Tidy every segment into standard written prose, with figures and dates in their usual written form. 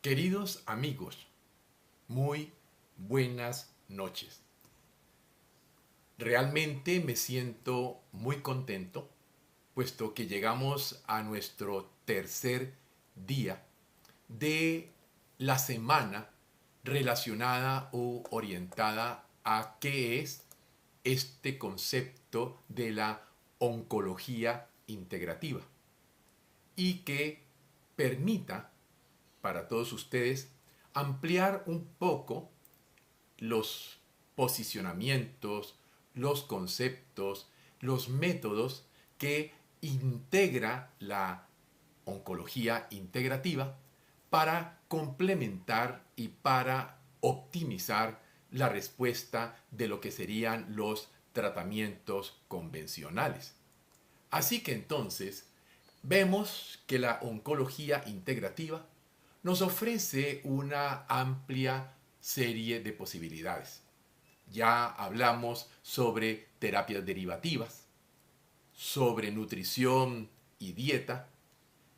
Queridos amigos, muy buenas noches. Realmente me siento muy contento, puesto que llegamos a nuestro tercer día de la semana relacionada o orientada a qué es este concepto de la oncología integrativa y que permita para todos ustedes ampliar un poco los posicionamientos, los conceptos, los métodos que integra la oncología integrativa para complementar y para optimizar la respuesta de lo que serían los tratamientos convencionales. Así que entonces vemos que la oncología integrativa nos ofrece una amplia serie de posibilidades. Ya hablamos sobre terapias derivativas, sobre nutrición y dieta,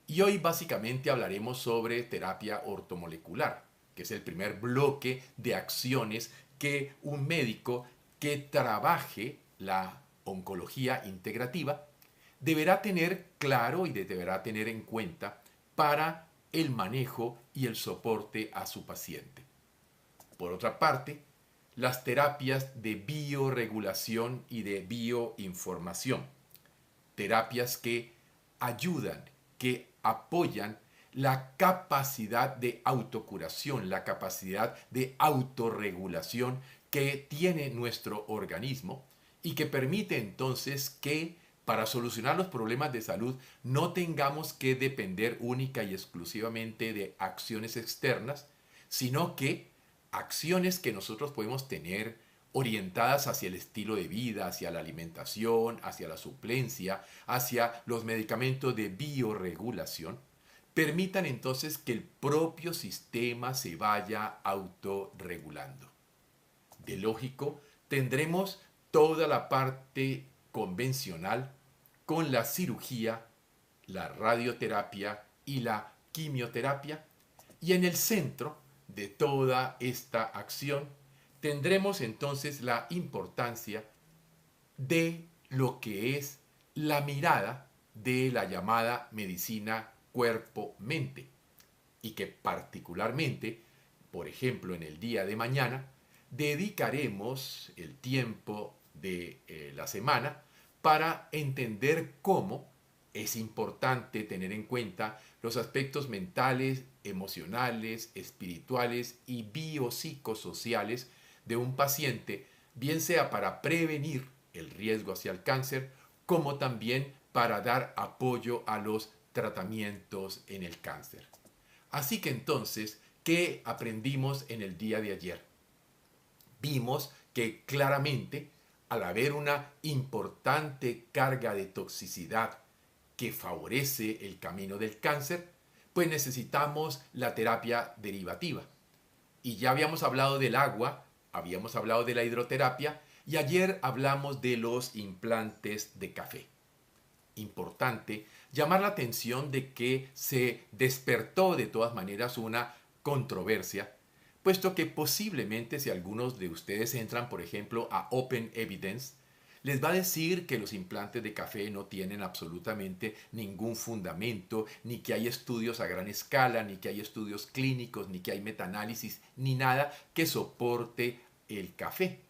y hoy básicamente hablaremos sobre terapia ortomolecular, que es el primer bloque de acciones que un médico que trabaje la oncología integrativa deberá tener claro y deberá tener en cuenta para el manejo y el soporte a su paciente. Por otra parte, las terapias de bioregulación y de bioinformación, terapias que ayudan, que apoyan la capacidad de autocuración, la capacidad de autorregulación que tiene nuestro organismo y que permite entonces que para solucionar los problemas de salud no tengamos que depender única y exclusivamente de acciones externas, sino que acciones que nosotros podemos tener orientadas hacia el estilo de vida, hacia la alimentación, hacia la suplencia, hacia los medicamentos de bioregulación, permitan entonces que el propio sistema se vaya autorregulando. De lógico, tendremos toda la parte convencional con la cirugía, la radioterapia y la quimioterapia, y en el centro de toda esta acción tendremos entonces la importancia de lo que es la mirada de la llamada medicina cuerpo-mente y que particularmente, por ejemplo, en el día de mañana, dedicaremos el tiempo de la semana para entender cómo es importante tener en cuenta los aspectos mentales, emocionales, espirituales y biopsicosociales de un paciente, bien sea para prevenir el riesgo hacia el cáncer, como también para dar apoyo a los tratamientos en el cáncer. Así que entonces, ¿qué aprendimos en el día de ayer? Vimos que claramente, al haber una importante carga de toxicidad que favorece el camino del cáncer, pues necesitamos la terapia derivativa. Y ya habíamos hablado del agua, habíamos hablado de la hidroterapia y ayer hablamos de los implantes de café. Importante llamar la atención de que se despertó de todas maneras una controversia, puesto que posiblemente si algunos de ustedes entran, por ejemplo, a Open Evidence, les va a decir que los implantes de café no tienen absolutamente ningún fundamento, ni que hay estudios a gran escala, ni que hay estudios clínicos, ni que hay metaanálisis, ni nada que soporte el café.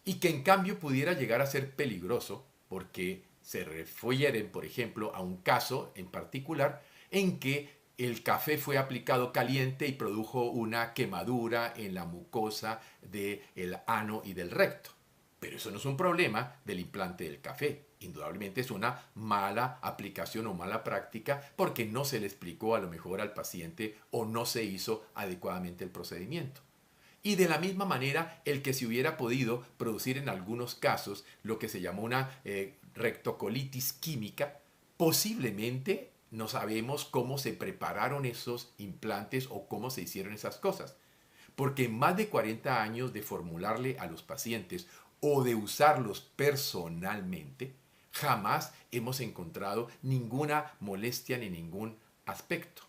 Y que en cambio pudiera llegar a ser peligroso porque se refieren, por ejemplo, a un caso en particular en que el café fue aplicado caliente y produjo una quemadura en la mucosa del ano y del recto. Pero eso no es un problema del implante del café. Indudablemente es una mala aplicación o mala práctica porque no se le explicó a lo mejor al paciente o no se hizo adecuadamente el procedimiento. Y de la misma manera, el que se hubiera podido producir en algunos casos lo que se llamó una rectocolitis química, posiblemente no sabemos cómo se prepararon esos implantes o cómo se hicieron esas cosas. Porque en más de 40 años de formularle a los pacientes o de usarlos personalmente, jamás hemos encontrado ninguna molestia ni ningún aspecto.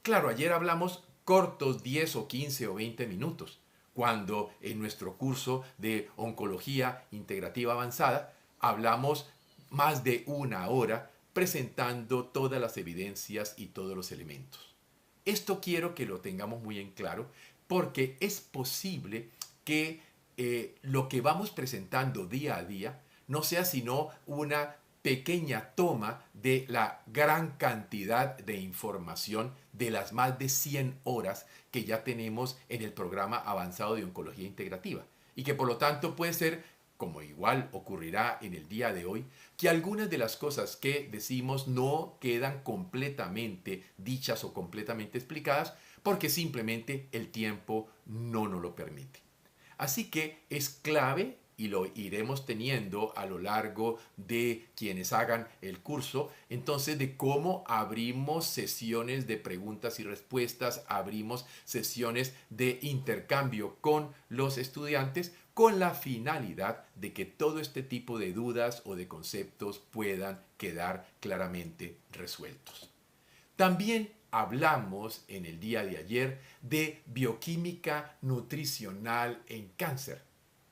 Claro, ayer hablamos cortos 10 o 15 o 20 minutos, cuando en nuestro curso de oncología integrativa avanzada hablamos más de una hora presentando todas las evidencias y todos los elementos. Esto quiero que lo tengamos muy en claro porque es posible que lo que vamos presentando día a día no sea sino una pequeña toma de la gran cantidad de información de las más de 100 horas que ya tenemos en el programa avanzado de oncología integrativa y que por lo tanto puede ser, como igual ocurrirá en el día de hoy, que algunas de las cosas que decimos no quedan completamente dichas o completamente explicadas porque simplemente el tiempo no nos lo permite. Así que es clave y lo iremos teniendo a lo largo de quienes hagan el curso, entonces de cómo abrimos sesiones de preguntas y respuestas, abrimos sesiones de intercambio con los estudiantes con la finalidad de que todo este tipo de dudas o de conceptos puedan quedar claramente resueltos. También hablamos en el día de ayer de bioquímica nutricional en cáncer,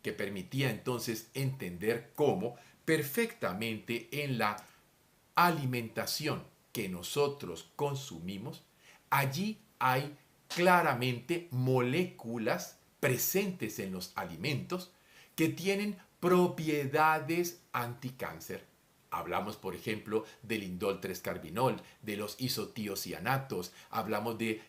que permitía entonces entender cómo perfectamente en la alimentación que nosotros consumimos, allí hay claramente moléculas presentes en los alimentos que tienen propiedades anticáncer. Hablamos, por ejemplo, del indol 3-carbinol, de los isotiocianatos, hablamos de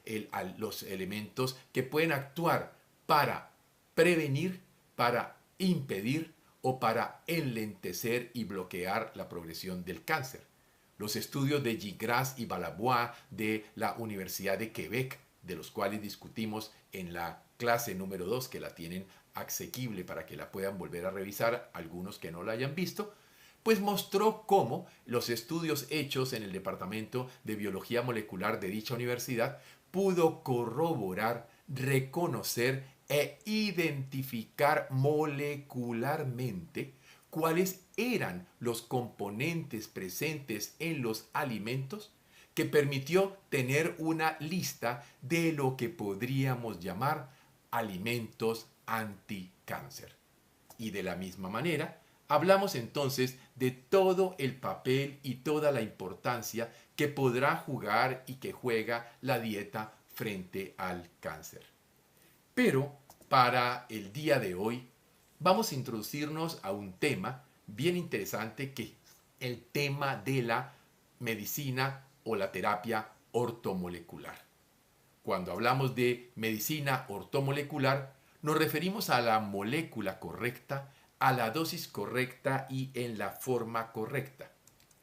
los elementos que pueden actuar para prevenir, para impedir o para enlentecer y bloquear la progresión del cáncer. Los estudios de Gigras y Balabois de la Universidad de Quebec, de los cuales discutimos en la clase número 2, que la tienen asequible para que la puedan volver a revisar, algunos que no la hayan visto, pues mostró cómo los estudios hechos en el Departamento de Biología Molecular de dicha universidad pudo corroborar, reconocer e identificar molecularmente cuáles eran los componentes presentes en los alimentos que permitió tener una lista de lo que podríamos llamar alimentos anticáncer. Y de la misma manera, hablamos entonces de todo el papel y toda la importancia que podrá jugar y que juega la dieta frente al cáncer. Pero para el día de hoy vamos a introducirnos a un tema bien interesante que es el tema de la medicina o la terapia ortomolecular. Cuando hablamos de medicina ortomolecular, nos referimos a la molécula correcta, a la dosis correcta y en la forma correcta,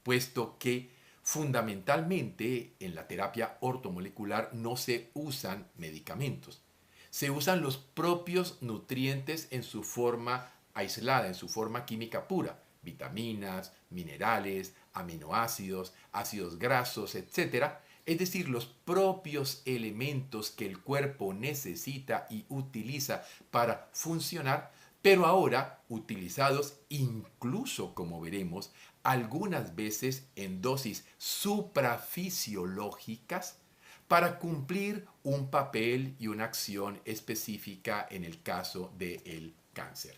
puesto que fundamentalmente en la terapia ortomolecular no se usan medicamentos. Se usan los propios nutrientes en su forma aislada, en su forma química pura, vitaminas, minerales, aminoácidos, ácidos grasos, etc. Es decir, los propios elementos que el cuerpo necesita y utiliza para funcionar, pero ahora utilizados incluso, como veremos, algunas veces en dosis suprafisiológicas para cumplir un papel y una acción específica en el caso del cáncer.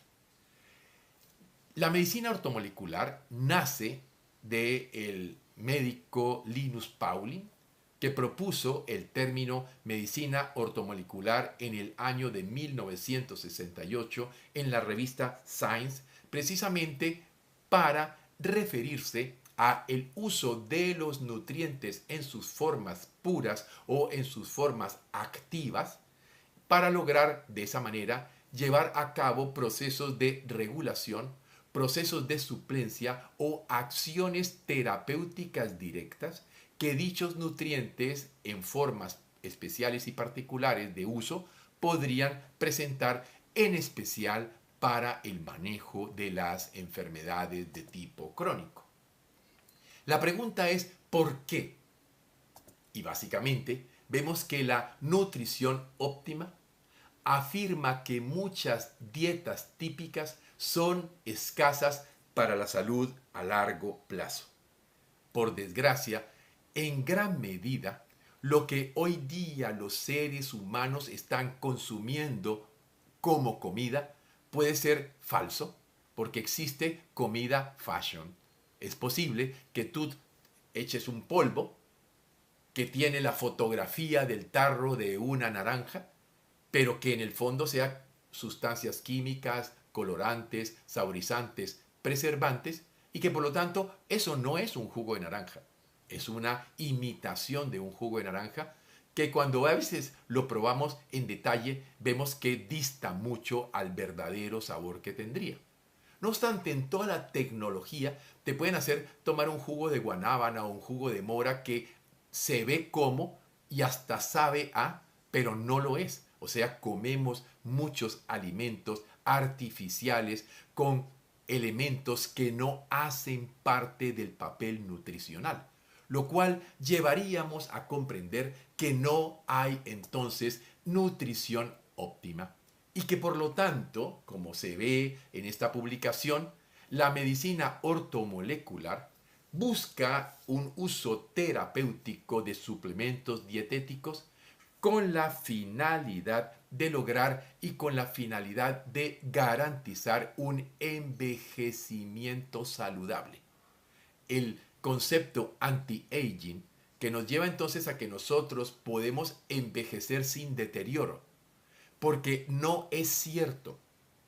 La medicina ortomolecular nace del médico Linus Pauling, que propuso el término medicina ortomolecular en el año de 1968 en la revista Science, precisamente para referirse a el uso de los nutrientes en sus formas puras o en sus formas activas para lograr de esa manera llevar a cabo procesos de regulación, procesos de suplencia o acciones terapéuticas directas que dichos nutrientes en formas especiales y particulares de uso podrían presentar, en especial para el manejo de las enfermedades de tipo crónico. La pregunta es ¿por qué? Y básicamente vemos que la nutrición óptima afirma que muchas dietas típicas son escasas para la salud a largo plazo. Por desgracia, en gran medida, lo que hoy día los seres humanos están consumiendo como comida puede ser falso, porque existe comida fashion. Es posible que tú eches un polvo que tiene la fotografía del tarro de una naranja, pero que en el fondo sea sustancias químicas, colorantes, saborizantes, preservantes, y que por lo tanto eso no es un jugo de naranja, es una imitación de un jugo de naranja que cuando a veces lo probamos en detalle vemos que dista mucho al verdadero sabor que tendría. No obstante, en toda la tecnología te pueden hacer tomar un jugo de guanábana o un jugo de mora que se ve como y hasta sabe a, pero no lo es. O sea, comemos muchos alimentos artificiales con elementos que no hacen parte del papel nutricional, lo cual llevaríamos a comprender que no hay entonces nutrición óptima y que por lo tanto, como se ve en esta publicación, la medicina ortomolecular busca un uso terapéutico de suplementos dietéticos con la finalidad de lograr y con la finalidad de garantizar un envejecimiento saludable. El concepto anti-aging que nos lleva entonces a que nosotros podemos envejecer sin deterioro, porque no es cierto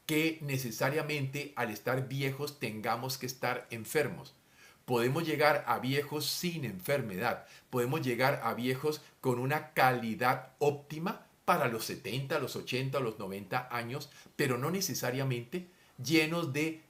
que necesariamente al estar viejos tengamos que estar enfermos. Podemos llegar a viejos sin enfermedad. Podemos llegar a viejos con una calidad óptima para los 70, los 80, los 90 años, pero no necesariamente llenos de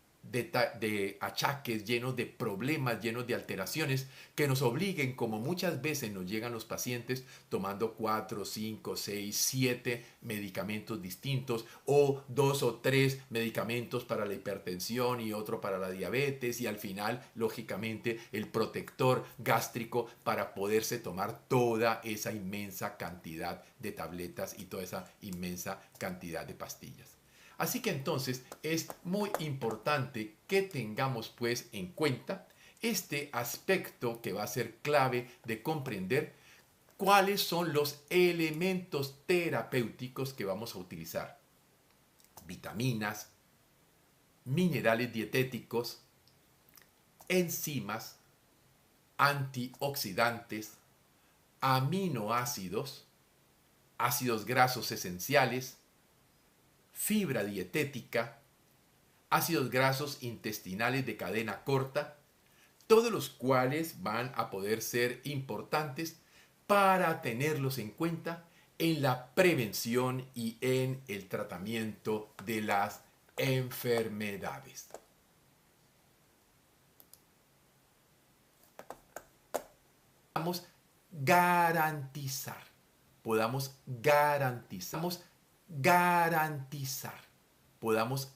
achaques, llenos de problemas, llenos de alteraciones que nos obliguen, como muchas veces nos llegan los pacientes tomando 4, 5, 6, 7 medicamentos distintos o 2 o 3 medicamentos para la hipertensión y otro para la diabetes y al final, lógicamente, el protector gástrico para poderse tomar toda esa inmensa cantidad de tabletas y toda esa inmensa cantidad de pastillas. Así que entonces es muy importante que tengamos pues en cuenta este aspecto que va a ser clave de comprender cuáles son los elementos terapéuticos que vamos a utilizar. Vitaminas, minerales dietéticos, enzimas, antioxidantes, aminoácidos, ácidos grasos esenciales, fibra dietética, ácidos grasos intestinales de cadena corta, todos los cuales van a poder ser importantes para tenerlos en cuenta en la prevención y en el tratamiento de las enfermedades. Podamos garantizar, podamos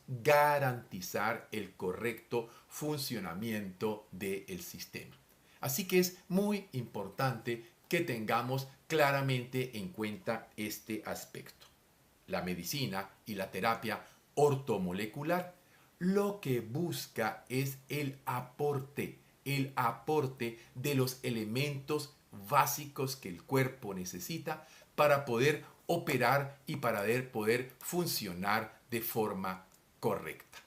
garantizar el correcto funcionamiento del sistema. Así que es muy importante que tengamos claramente en cuenta este aspecto. La medicina y la terapia ortomolecular lo que busca es el aporte de los elementos básicos que el cuerpo necesita para poder operar y para poder funcionar de forma correcta.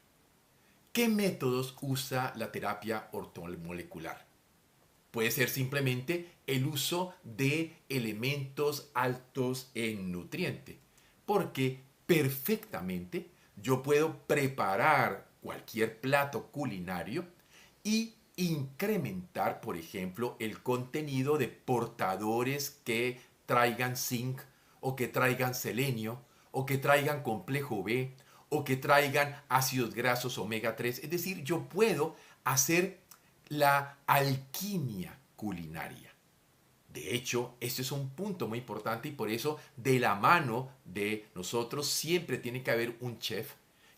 ¿Qué métodos usa la terapia ortomolecular? Puede ser simplemente el uso de elementos altos en nutriente, porque perfectamente yo puedo preparar cualquier plato culinario y incrementar, por ejemplo, el contenido de portadores que traigan zinc o que traigan selenio o que traigan complejo B o que traigan ácidos grasos omega 3. Es decir, yo puedo hacer la alquimia culinaria. De hecho, este es un punto muy importante y por eso de la mano de nosotros siempre tiene que haber un chef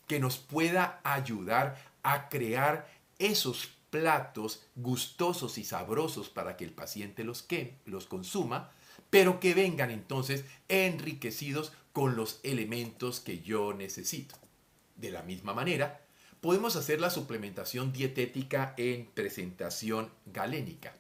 que nos pueda ayudar a crear esos platos gustosos y sabrosos para que el paciente los consuma, pero que vengan entonces enriquecidos con los elementos que yo necesito. De la misma manera, podemos hacer la suplementación dietética en presentación galénica.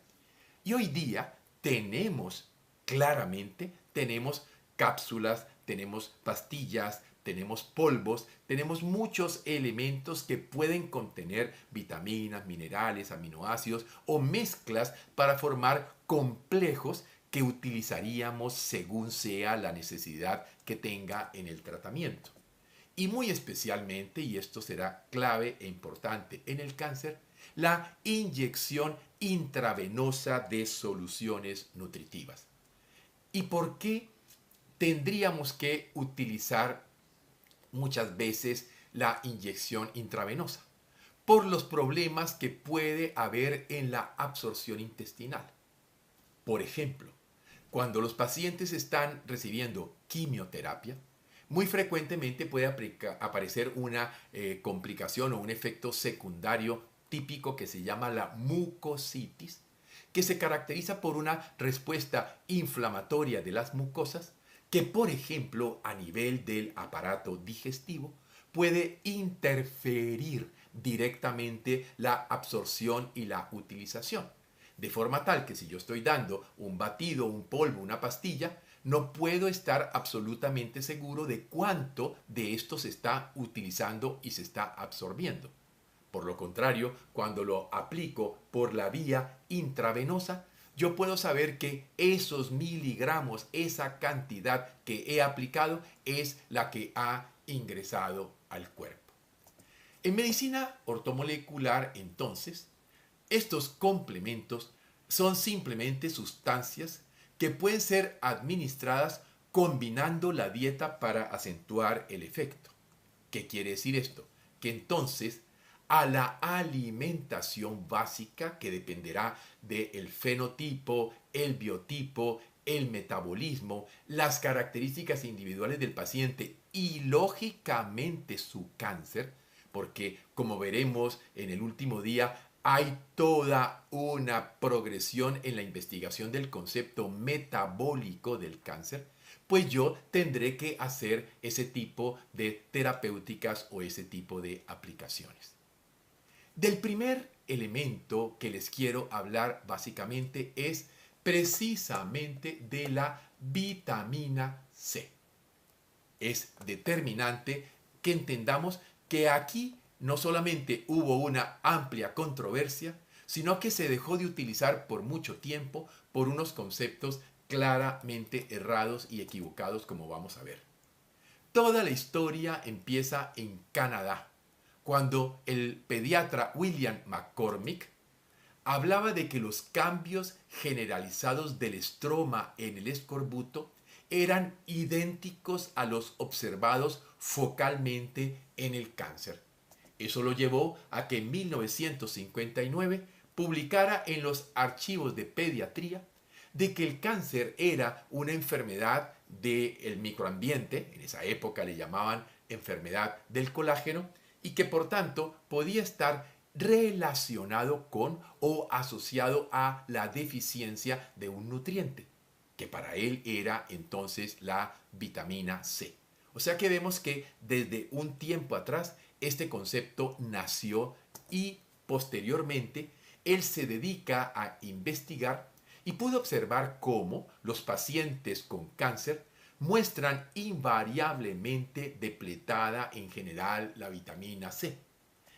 Y hoy día tenemos claramente tenemos cápsulas, tenemos pastillas, tenemos polvos, tenemos muchos elementos que pueden contener vitaminas, minerales, aminoácidos o mezclas para formar complejos que utilizaríamos según sea la necesidad que tenga en el tratamiento. Y muy especialmente, y esto será clave e importante en el cáncer, la inyección intravenosa de soluciones nutritivas. ¿Y por qué tendríamos que utilizar muchas veces la inyección intravenosa? Por los problemas que puede haber en la absorción intestinal. Por ejemplo, cuando los pacientes están recibiendo quimioterapia, muy frecuentemente puede aparecer una complicación o un efecto secundario típico que se llama la mucositis, que se caracteriza por una respuesta inflamatoria de las mucosas que, por ejemplo, a nivel del aparato digestivo, puede interferir directamente la absorción y la utilización. De forma tal que si yo estoy dando un batido, un polvo, una pastilla, no puedo estar absolutamente seguro de cuánto de esto se está utilizando y se está absorbiendo. Por lo contrario, cuando lo aplico por la vía intravenosa, yo puedo saber que esos miligramos, esa cantidad que he aplicado, es la que ha ingresado al cuerpo. En medicina ortomolecular, entonces, estos complementos son simplemente sustancias que pueden ser administradas combinando la dieta para acentuar el efecto. ¿Qué quiere decir esto? Que entonces a la alimentación básica, que dependerá del fenotipo, el biotipo, el metabolismo, las características individuales del paciente y lógicamente su cáncer, porque como veremos en el último día, hay toda una progresión en la investigación del concepto metabólico del cáncer, pues yo tendré que hacer ese tipo de terapéuticas o ese tipo de aplicaciones. Del primer elemento que les quiero hablar básicamente es precisamente de la vitamina C. Es determinante que entendamos que aquí no solamente hubo una amplia controversia, sino que se dejó de utilizar por mucho tiempo por unos conceptos claramente errados y equivocados, como vamos a ver. Toda la historia empieza en Canadá, cuando el pediatra William McCormick hablaba de que los cambios generalizados del estroma en el escorbuto eran idénticos a los observados focalmente en el cáncer. Eso lo llevó a que en 1959 publicara en los archivos de pediatría de que el cáncer era una enfermedad del microambiente, en esa época le llamaban enfermedad del colágeno, y que por tanto podía estar relacionado con o asociado a la deficiencia de un nutriente, que para él era entonces la vitamina C. O sea que vemos que desde un tiempo atrás este concepto nació y posteriormente él se dedica a investigar y pudo observar cómo los pacientes con cáncer muestran invariablemente depletada en general la vitamina C.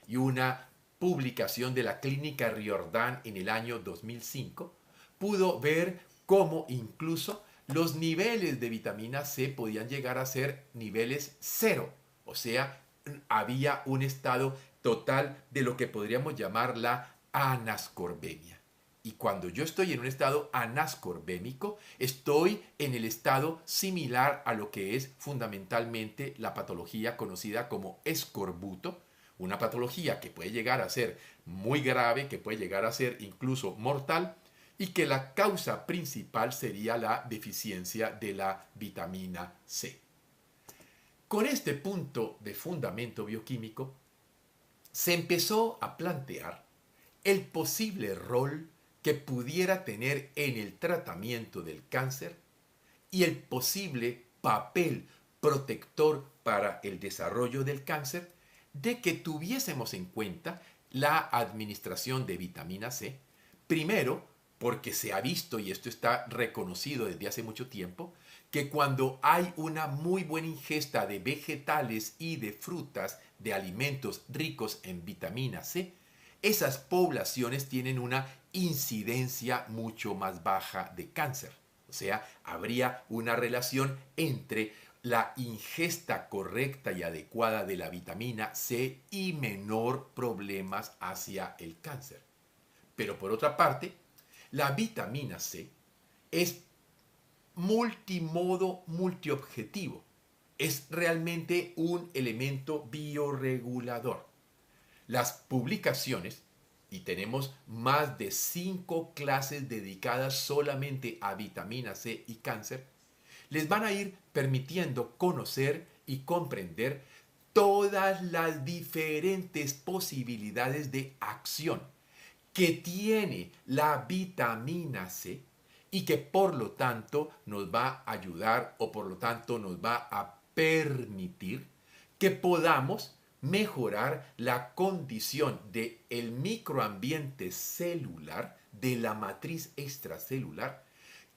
Y una publicación de la clínica Riordan en el año 2005 pudo ver cómo incluso los niveles de vitamina C podían llegar a ser niveles cero. O sea, había un estado total de lo que podríamos llamar la anascorbemia. Y cuando yo estoy en un estado anascorbémico, estoy en el estado similar a lo que es fundamentalmente la patología conocida como escorbuto, una patología que puede llegar a ser muy grave, que puede llegar a ser incluso mortal, y que la causa principal sería la deficiencia de la vitamina C. Con este punto de fundamento bioquímico, se empezó a plantear el posible rol que pudiera tener en el tratamiento del cáncer y el posible papel protector para el desarrollo del cáncer de que tuviésemos en cuenta la administración de vitamina C, primero porque se ha visto, y esto está reconocido desde hace mucho tiempo, que cuando hay una muy buena ingesta de vegetales y de frutas, de alimentos ricos en vitamina C, esas poblaciones tienen una incidencia mucho más baja de cáncer. O sea, habría una relación entre la ingesta correcta y adecuada de la vitamina C y menor problemas hacia el cáncer. Pero por otra parte, la vitamina C es multimodo, multiobjetivo. Es realmente un elemento bioregulador. Las publicaciones, y tenemos más de 5 clases dedicadas solamente a vitamina C y cáncer, les van a ir permitiendo conocer y comprender todas las diferentes posibilidades de acción que tiene la vitamina C y que por lo tanto nos va a ayudar o por lo tanto nos va a permitir que podamos mejorar la condición del microambiente celular, de la matriz extracelular,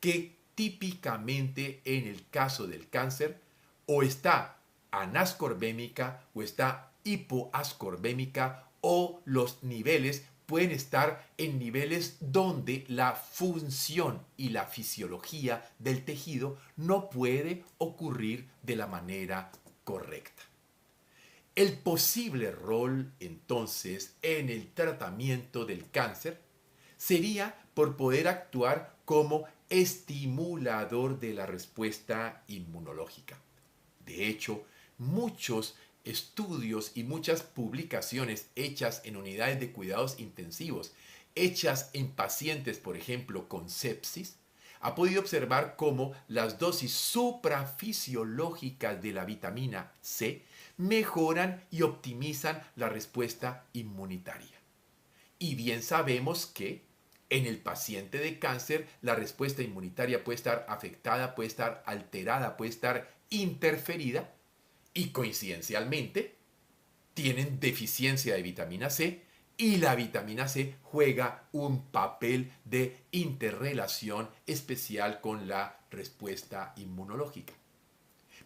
que típicamente en el caso del cáncer o está anascorbémica o está hipoascorbémica, o los niveles pueden estar en niveles donde la función y la fisiología del tejido no puede ocurrir de la manera correcta. El posible rol entonces en el tratamiento del cáncer sería por poder actuar como estimulador de la respuesta inmunológica. De hecho, muchos estudios y muchas publicaciones hechas en unidades de cuidados intensivos, hechas en pacientes, por ejemplo, con sepsis, ha podido observar cómo las dosis suprafisiológicas de la vitamina C mejoran y optimizan la respuesta inmunitaria. Y bien sabemos que en el paciente de cáncer la respuesta inmunitaria puede estar afectada, puede estar alterada, puede estar interferida, y coincidencialmente tienen deficiencia de vitamina C, y la vitamina C juega un papel de interrelación especial con la respuesta inmunológica.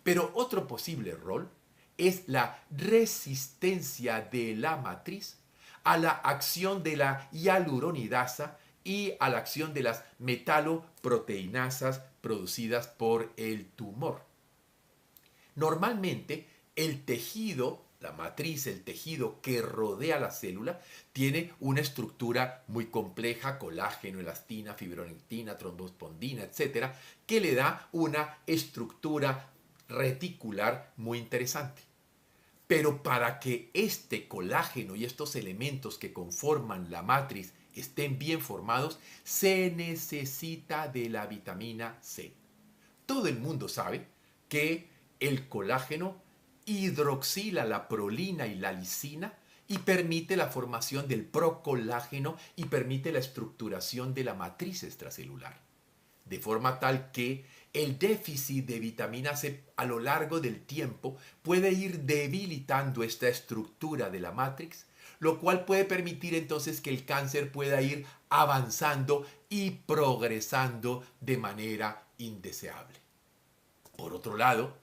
Pero otro posible rol es la resistencia de la matriz a la acción de la hialuronidasa y a la acción de las metaloproteinasas producidas por el tumor. Normalmente el tejido, la matriz, el tejido que rodea la célula, tiene una estructura muy compleja: colágeno, elastina, fibronectina, trombospondina, etcétera, que le da una estructura reticular muy interesante. Pero para que este colágeno y estos elementos que conforman la matriz estén bien formados, se necesita de la vitamina C. Todo el mundo sabe que el colágeno hidroxila la prolina y la lisina y permite la formación del procolágeno y permite la estructuración de la matriz extracelular. De forma tal que el déficit de vitamina C a lo largo del tiempo puede ir debilitando esta estructura de la matrix, lo cual puede permitir entonces que el cáncer pueda ir avanzando y progresando de manera indeseable. Por otro lado,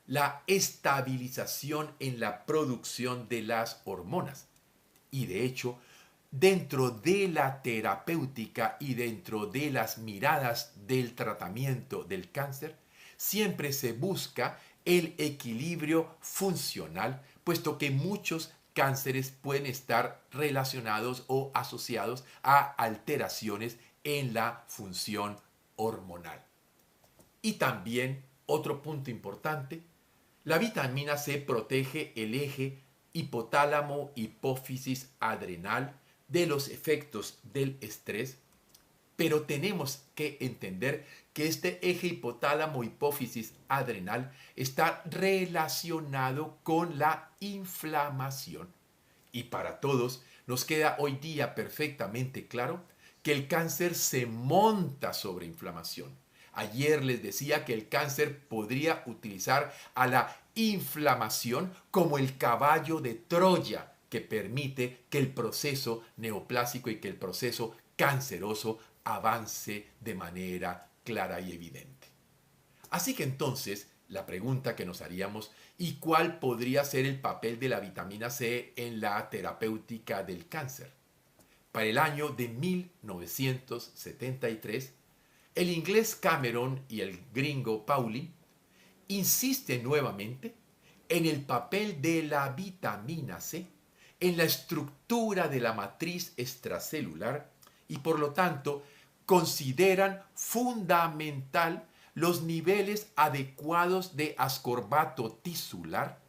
la estabilización en la producción de las hormonas. Y de hecho, dentro de la terapéutica y dentro de las miradas del tratamiento del cáncer, siempre se busca el equilibrio funcional, puesto que muchos cánceres pueden estar relacionados o asociados a alteraciones en la función hormonal. Y también, otro punto importante, la vitamina C protege el eje hipotálamo-hipófisis adrenal de los efectos del estrés, pero tenemos que entender que este eje hipotálamo-hipófisis adrenal está relacionado con la inflamación. Y para todos nos queda hoy día perfectamente claro que el cáncer se monta sobre inflamación. Ayer les decía que el cáncer podría utilizar a la inflamación como el caballo de Troya que permite que el proceso neoplásico y que el proceso canceroso avance de manera clara y evidente. Así que entonces, la pregunta que nos haríamos, ¿y cuál podría ser el papel de la vitamina C en la terapéutica del cáncer? Para el año de 1973, el inglés Cameron y el gringo Pauling insisten nuevamente en el papel de la vitamina C en la estructura de la matriz extracelular y por lo tanto consideran fundamental los niveles adecuados de ascorbato tisular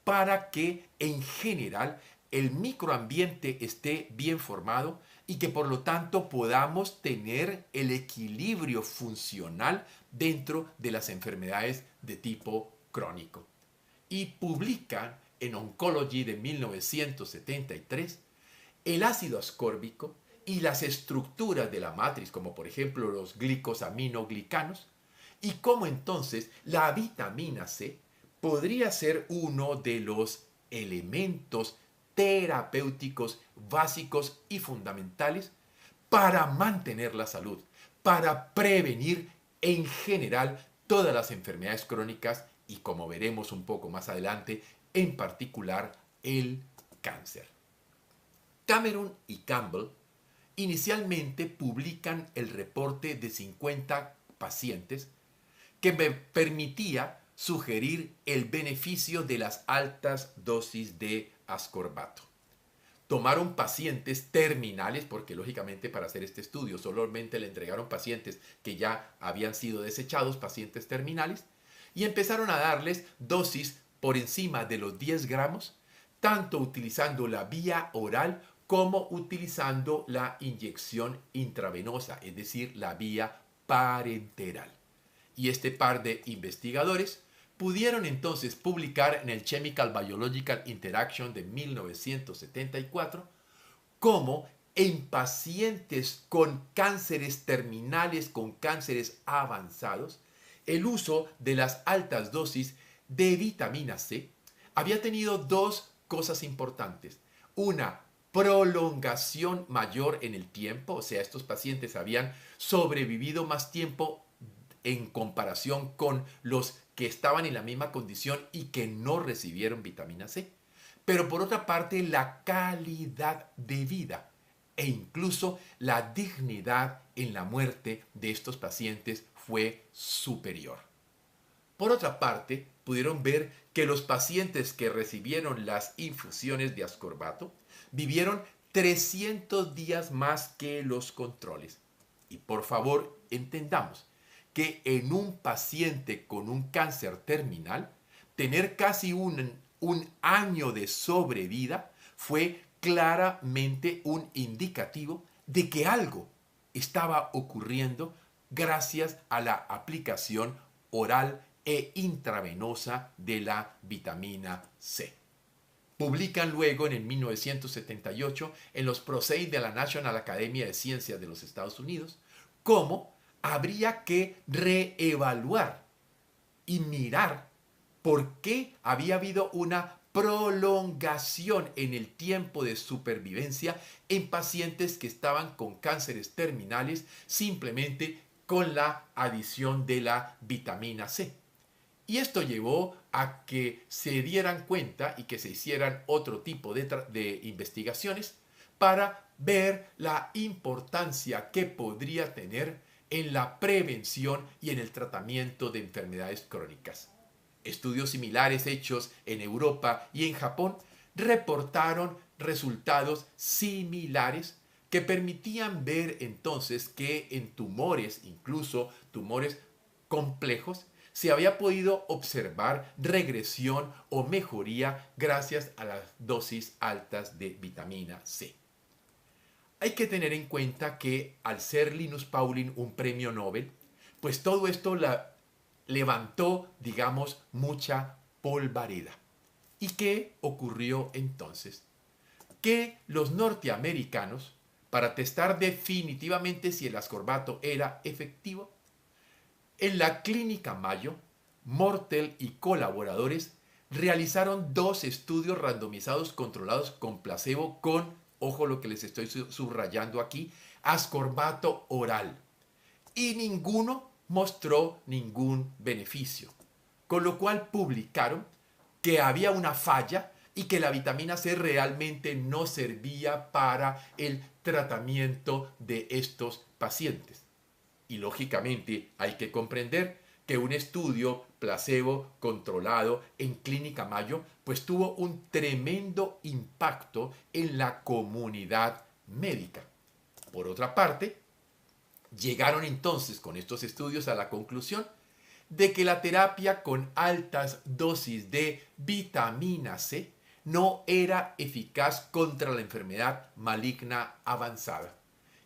para que en general el microambiente esté bien formado y que por lo tanto podamos tener el equilibrio funcional dentro de las enfermedades de tipo crónico. Y publican en Oncology de 1973 el ácido ascórbico y las estructuras de la matriz, como por ejemplo los glicosaminoglicanos, y cómo entonces la vitamina C podría ser uno de los elementos terapéuticos básicos y fundamentales para mantener la salud, para prevenir en general todas las enfermedades crónicas y, como veremos un poco más adelante, en particular el cáncer. Cameron y Campbell inicialmente publican el reporte de 50 pacientes que me permitía sugerir el beneficio de las altas dosis de ascorbato. Tomaron pacientes terminales, porque lógicamente para hacer este estudio solamente le entregaron pacientes que ya habían sido desechados, pacientes terminales, y empezaron a darles dosis por encima de los 10 gramos, tanto utilizando la vía oral como utilizando la inyección intravenosa, es decir, la vía parenteral. Y este par de investigadores pudieron entonces publicar en el Chemical Biological Interaction de 1974 cómo en pacientes con cánceres terminales, con cánceres avanzados, el uso de las altas dosis de vitamina C había tenido dos cosas importantes. Una, prolongación mayor en el tiempo, o sea, estos pacientes habían sobrevivido más tiempo en comparación con los que estaban en la misma condición y que no recibieron vitamina C. Pero por otra parte, la calidad de vida e incluso la dignidad en la muerte de estos pacientes fue superior. Por otra parte, pudieron ver que los pacientes que recibieron las infusiones de ascorbato vivieron 300 días más que los controles. Y por favor, entendamos que en un paciente con un cáncer terminal, tener casi un año de sobrevida fue claramente un indicativo de que algo estaba ocurriendo gracias a la aplicación oral e intravenosa de la vitamina C. Publican luego en el 1978 en los Proceedings de la National Academy of Sciences de los Estados Unidos cómo habría que reevaluar y mirar por qué había habido una prolongación en el tiempo de supervivencia en pacientes que estaban con cánceres terminales simplemente con la adición de la vitamina C. Y esto llevó a que se dieran cuenta y que se hicieran otro tipo de investigaciones para ver la importancia que podría tener en la prevención y en el tratamiento de enfermedades crónicas. Estudios similares hechos en Europa y en Japón reportaron resultados similares que permitían ver entonces que en tumores, incluso tumores complejos, se había podido observar regresión o mejoría gracias a las dosis altas de vitamina C. Hay que tener en cuenta que al ser Linus Pauling un premio Nobel, pues todo esto levantó, digamos, mucha polvareda. ¿Y qué ocurrió entonces? Que los norteamericanos, para testar definitivamente si el ascorbato era efectivo, en la clínica Mayo, Mortel y colaboradores realizaron 2 estudios randomizados controlados con placebo con ojo lo que les estoy subrayando aquí, ascorbato oral. Y ninguno mostró ningún beneficio. Con lo cual publicaron que había una falla y que la vitamina C realmente no servía para el tratamiento de estos pacientes. Y lógicamente hay que comprender que un estudio placebo controlado en Clínica Mayo pues tuvo un tremendo impacto en la comunidad médica. Por otra parte, llegaron entonces con estos estudios a la conclusión de que la terapia con altas dosis de vitamina C no era eficaz contra la enfermedad maligna avanzada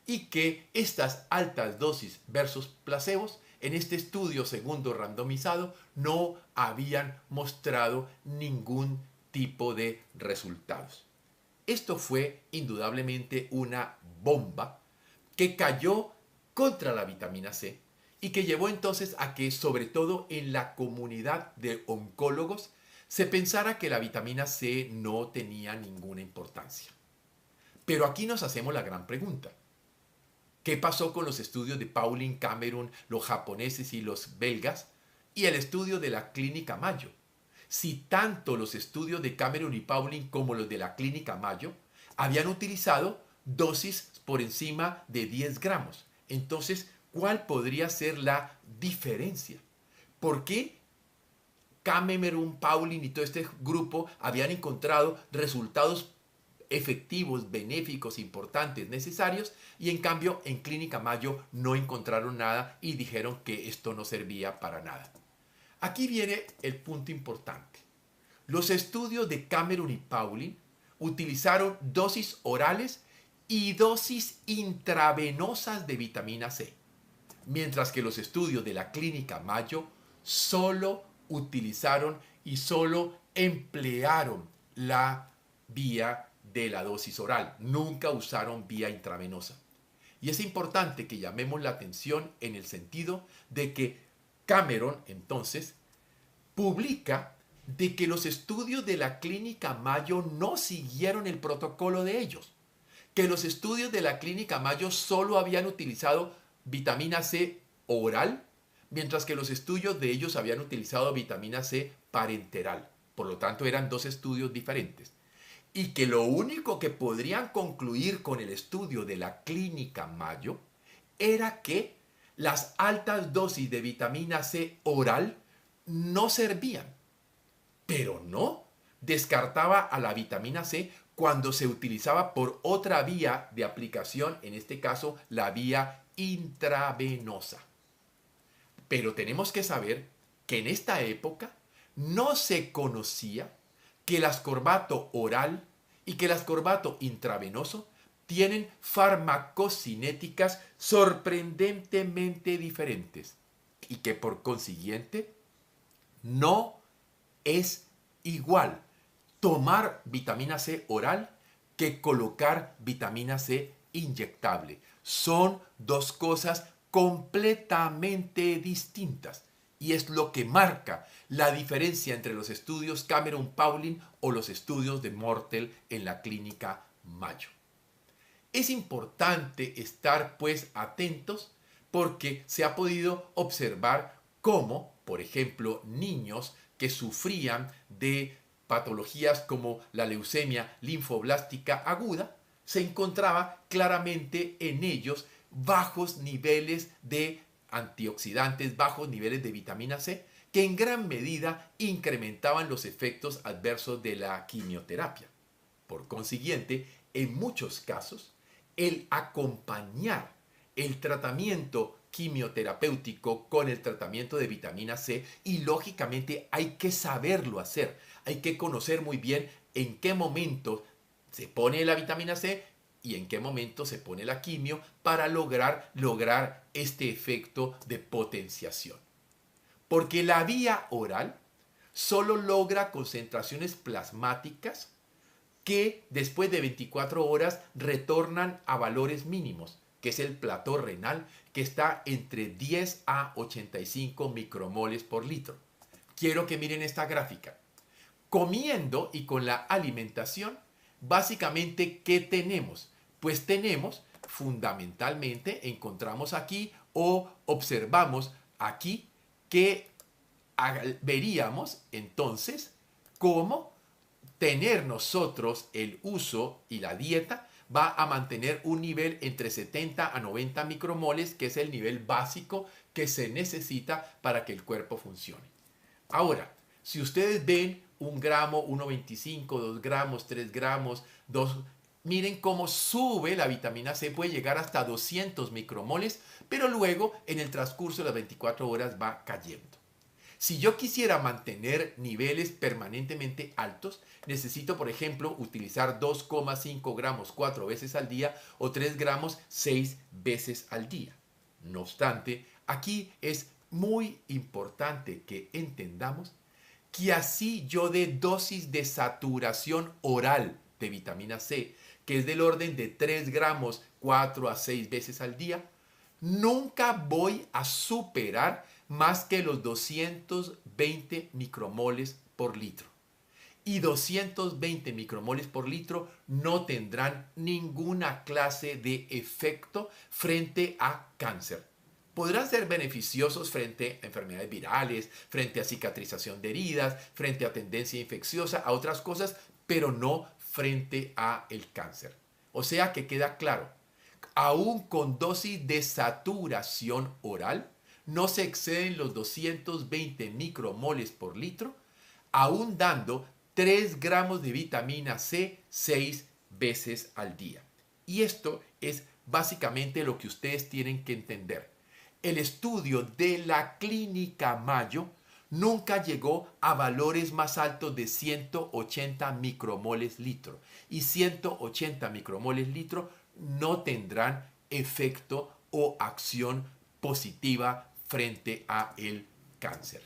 y que estas altas dosis versus placebos en este estudio segundo randomizado no habían mostrado ningún tipo de resultados. Esto fue indudablemente una bomba que cayó contra la vitamina C y que llevó entonces a que, sobre todo en la comunidad de oncólogos, se pensara que la vitamina C no tenía ninguna importancia. Pero aquí nos hacemos la gran pregunta. ¿Qué pasó con los estudios de Pauling, Cameron, los japoneses y los belgas y el estudio de la Clínica Mayo? Si tanto los estudios de Cameron y Pauling como los de la Clínica Mayo habían utilizado dosis por encima de 10 gramos. Entonces, ¿cuál podría ser la diferencia? ¿Por qué Cameron, Pauling y todo este grupo habían encontrado resultados efectivos, benéficos, importantes, necesarios, y en cambio en Clínica Mayo no encontraron nada y dijeron que esto no servía para nada? Aquí viene el punto importante. Los estudios de Cameron y Pauling utilizaron dosis orales y dosis intravenosas de vitamina C, mientras que los estudios de la Clínica Mayo solo utilizaron y solo emplearon la vía de la dosis oral, nunca usaron vía intravenosa. Y es importante que llamemos la atención en el sentido de que Cameron entonces publica de que los estudios de la Clínica Mayo no siguieron el protocolo de ellos, que los estudios de la Clínica Mayo solo habían utilizado vitamina C oral, mientras que los estudios de ellos habían utilizado vitamina C parenteral. Por lo tanto, eran dos estudios diferentes. Y que lo único que podrían concluir con el estudio de la Clínica Mayo era que las altas dosis de vitamina C oral no servían. Pero no descartaba a la vitamina C cuando se utilizaba por otra vía de aplicación, en este caso la vía intravenosa. Pero tenemos que saber que en esta época no se conocía que el ascorbato oral y que el ascorbato intravenoso tienen farmacocinéticas sorprendentemente diferentes y que por consiguiente no es igual tomar vitamina C oral que colocar vitamina C inyectable. Son dos cosas completamente distintas y es lo que marca la diferencia entre los estudios Cameron-Pauling o los estudios de Mortel en la Clínica Mayo. Es importante estar pues atentos porque se ha podido observar cómo, por ejemplo, niños que sufrían de patologías como la leucemia linfoblástica aguda, se encontraba claramente en ellos bajos niveles de antioxidantes, bajos niveles de vitamina C, que en gran medida incrementaban los efectos adversos de la quimioterapia. Por consiguiente, en muchos casos, el acompañar el tratamiento quimioterapéutico con el tratamiento de vitamina C, y lógicamente hay que saberlo hacer, hay que conocer muy bien en qué momento se pone la vitamina C y en qué momento se pone la quimio para lograr este efecto de potenciación. Porque la vía oral solo logra concentraciones plasmáticas que después de 24 horas retornan a valores mínimos, que es el plató renal, que está entre 10 a 85 micromoles por litro. Quiero que miren esta gráfica. Comiendo y con la alimentación básicamente, ¿qué tenemos? Pues tenemos, fundamentalmente, encontramos aquí o observamos aquí que veríamos entonces cómo tener nosotros el uso y la dieta va a mantener un nivel entre 70 a 90 micromoles, que es el nivel básico que se necesita para que el cuerpo funcione. Ahora, si ustedes ven 1 gramo, 1,25, 2 gramos, 3 gramos, 2, miren cómo sube la vitamina C, puede llegar hasta 200 micromoles, pero luego en el transcurso de las 24 horas va cayendo. Si yo quisiera mantener niveles permanentemente altos, necesito, por ejemplo, utilizar 2,5 gramos 4 veces al día o 3 gramos 6 veces al día. No obstante, aquí es muy importante que entendamos que así yo dé dosis de saturación oral de vitamina C, que es del orden de 3 gramos 4 a 6 veces al día, nunca voy a superar más que los 220 micromoles por litro. Y 220 micromoles por litro no tendrán ninguna clase de efecto frente a cáncer. Podrán ser beneficiosos frente a enfermedades virales, frente a cicatrización de heridas, frente a tendencia infecciosa, a otras cosas, pero no frente a el cáncer. O sea que queda claro, aún con dosis de saturación oral, no se exceden los 220 micromoles por litro, aún dando 3 gramos de vitamina C 6 veces al día. Y esto es básicamente lo que ustedes tienen que entender. El estudio de la Clínica Mayo nunca llegó a valores más altos de 180 micromoles litro. Y 180 micromoles litro no tendrán efecto o acción positiva frente a el cáncer.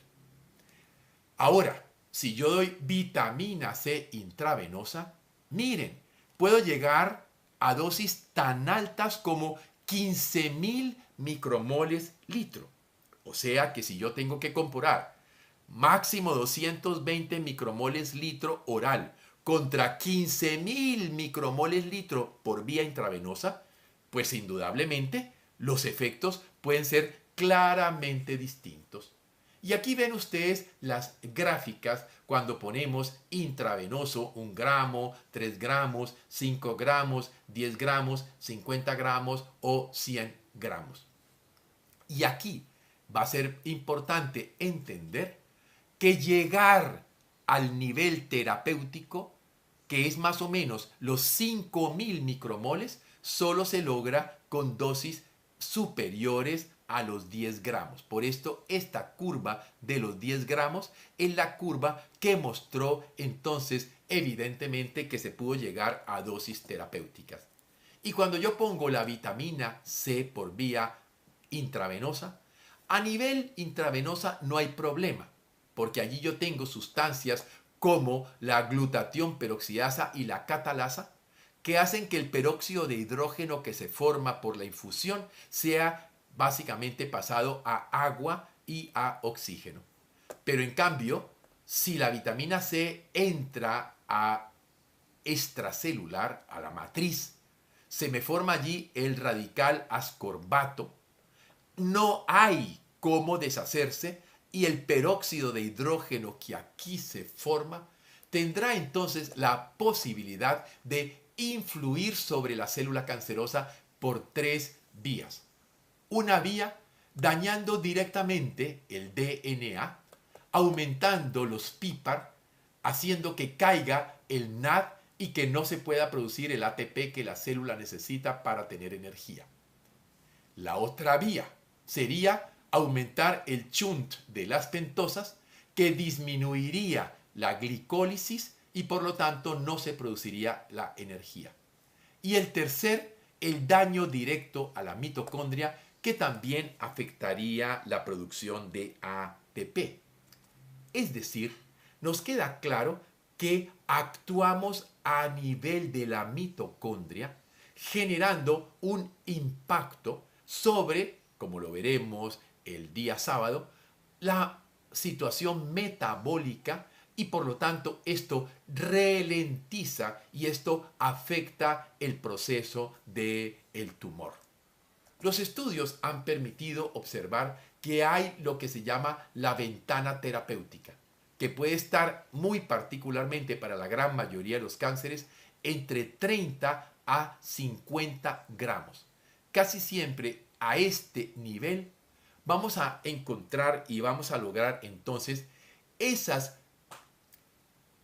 Ahora, si yo doy vitamina C intravenosa, miren, puedo llegar a dosis tan altas como 15.000 micromoles litro. O sea que si yo tengo que comprar máximo 220 micromoles litro oral contra 15.000 micromoles litro por vía intravenosa, pues indudablemente los efectos pueden ser claramente distintos. Y aquí ven ustedes las gráficas cuando ponemos intravenoso 1 gramo, 3 gramos, 5 gramos, 10 gramos, 50 gramos o 100 gramos. Y aquí va a ser importante entender que llegar al nivel terapéutico, que es más o menos los 5.000 micromoles, solo se logra con dosis superiores a los 10 gramos. Por esto, esta curva de los 10 gramos es la curva que mostró entonces evidentemente que se pudo llegar a dosis terapéuticas. Y cuando yo pongo la vitamina C por vía intravenosa, a nivel intravenosa no hay problema, porque allí yo tengo sustancias como la glutatión peroxidasa y la catalasa, que hacen que el peróxido de hidrógeno que se forma por la infusión sea básicamente pasado a agua y a oxígeno. Pero en cambio, si la vitamina C entra a extracelular, a la matriz, se me forma allí el radical ascorbato, no hay cómo deshacerse y el peróxido de hidrógeno que aquí se forma tendrá entonces la posibilidad de influir sobre la célula cancerosa por 3 vías. Una vía dañando directamente el DNA, aumentando los PIPAR, haciendo que caiga el NAD y que no se pueda producir el ATP que la célula necesita para tener energía. La otra vía sería aumentar el shunt de las pentosas, que disminuiría la glicólisis y por lo tanto no se produciría la energía. Y el tercer, el daño directo a la mitocondria, que también afectaría la producción de ATP. Es decir, nos queda claro que actuamos a nivel de la mitocondria, generando un impacto sobre, como lo veremos el día sábado, la situación metabólica y por lo tanto esto ralentiza y esto afecta el proceso del tumor. Los estudios han permitido observar que hay lo que se llama la ventana terapéutica, que puede estar muy particularmente para la gran mayoría de los cánceres entre 30 a 50 gramos. Casi siempre a este nivel vamos a encontrar y vamos a lograr entonces esas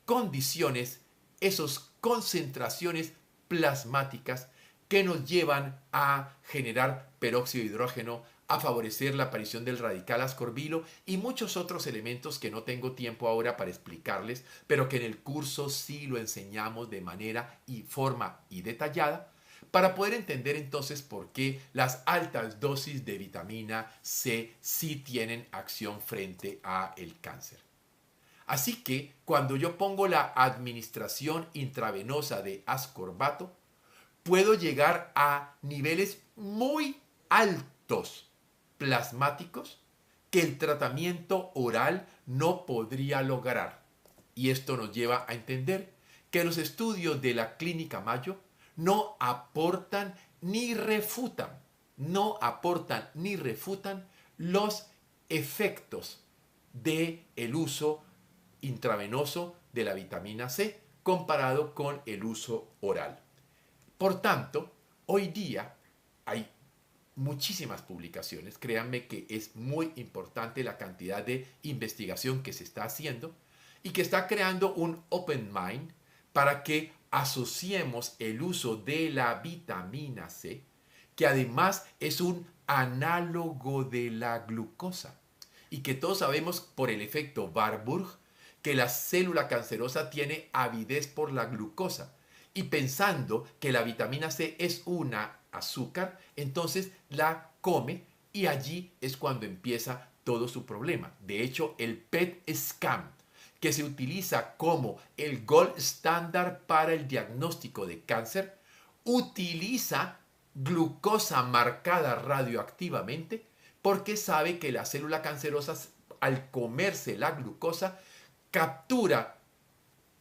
condiciones, esas concentraciones plasmáticas que nos llevan a generar peróxido de hidrógeno, a favorecer la aparición del radical ascorbilo y muchos otros elementos que no tengo tiempo ahora para explicarles, pero que en el curso sí lo enseñamos de manera y forma y detallada, para poder entender entonces por qué las altas dosis de vitamina C sí tienen acción frente a el cáncer. Así que cuando yo pongo la administración intravenosa de ascorbato, puedo llegar a niveles muy altos plasmáticos que el tratamiento oral no podría lograr. Y esto nos lleva a entender que los estudios de la Clínica Mayo no aportan ni refutan los efectos del uso intravenoso de la vitamina C comparado con el uso oral. Por tanto, hoy día hay muchísimas publicaciones, créanme que es muy importante la cantidad de investigación que se está haciendo y que está creando un open mind para que asociemos el uso de la vitamina C, que además es un análogo de la glucosa y que todos sabemos por el efecto Warburg que la célula cancerosa tiene avidez por la glucosa. Y pensando que la vitamina C es una azúcar, entonces la come y allí es cuando empieza todo su problema. De hecho, el PET scan, que se utiliza como el gold standard para el diagnóstico de cáncer, utiliza glucosa marcada radioactivamente porque sabe que la célula cancerosa, al comerse la glucosa, captura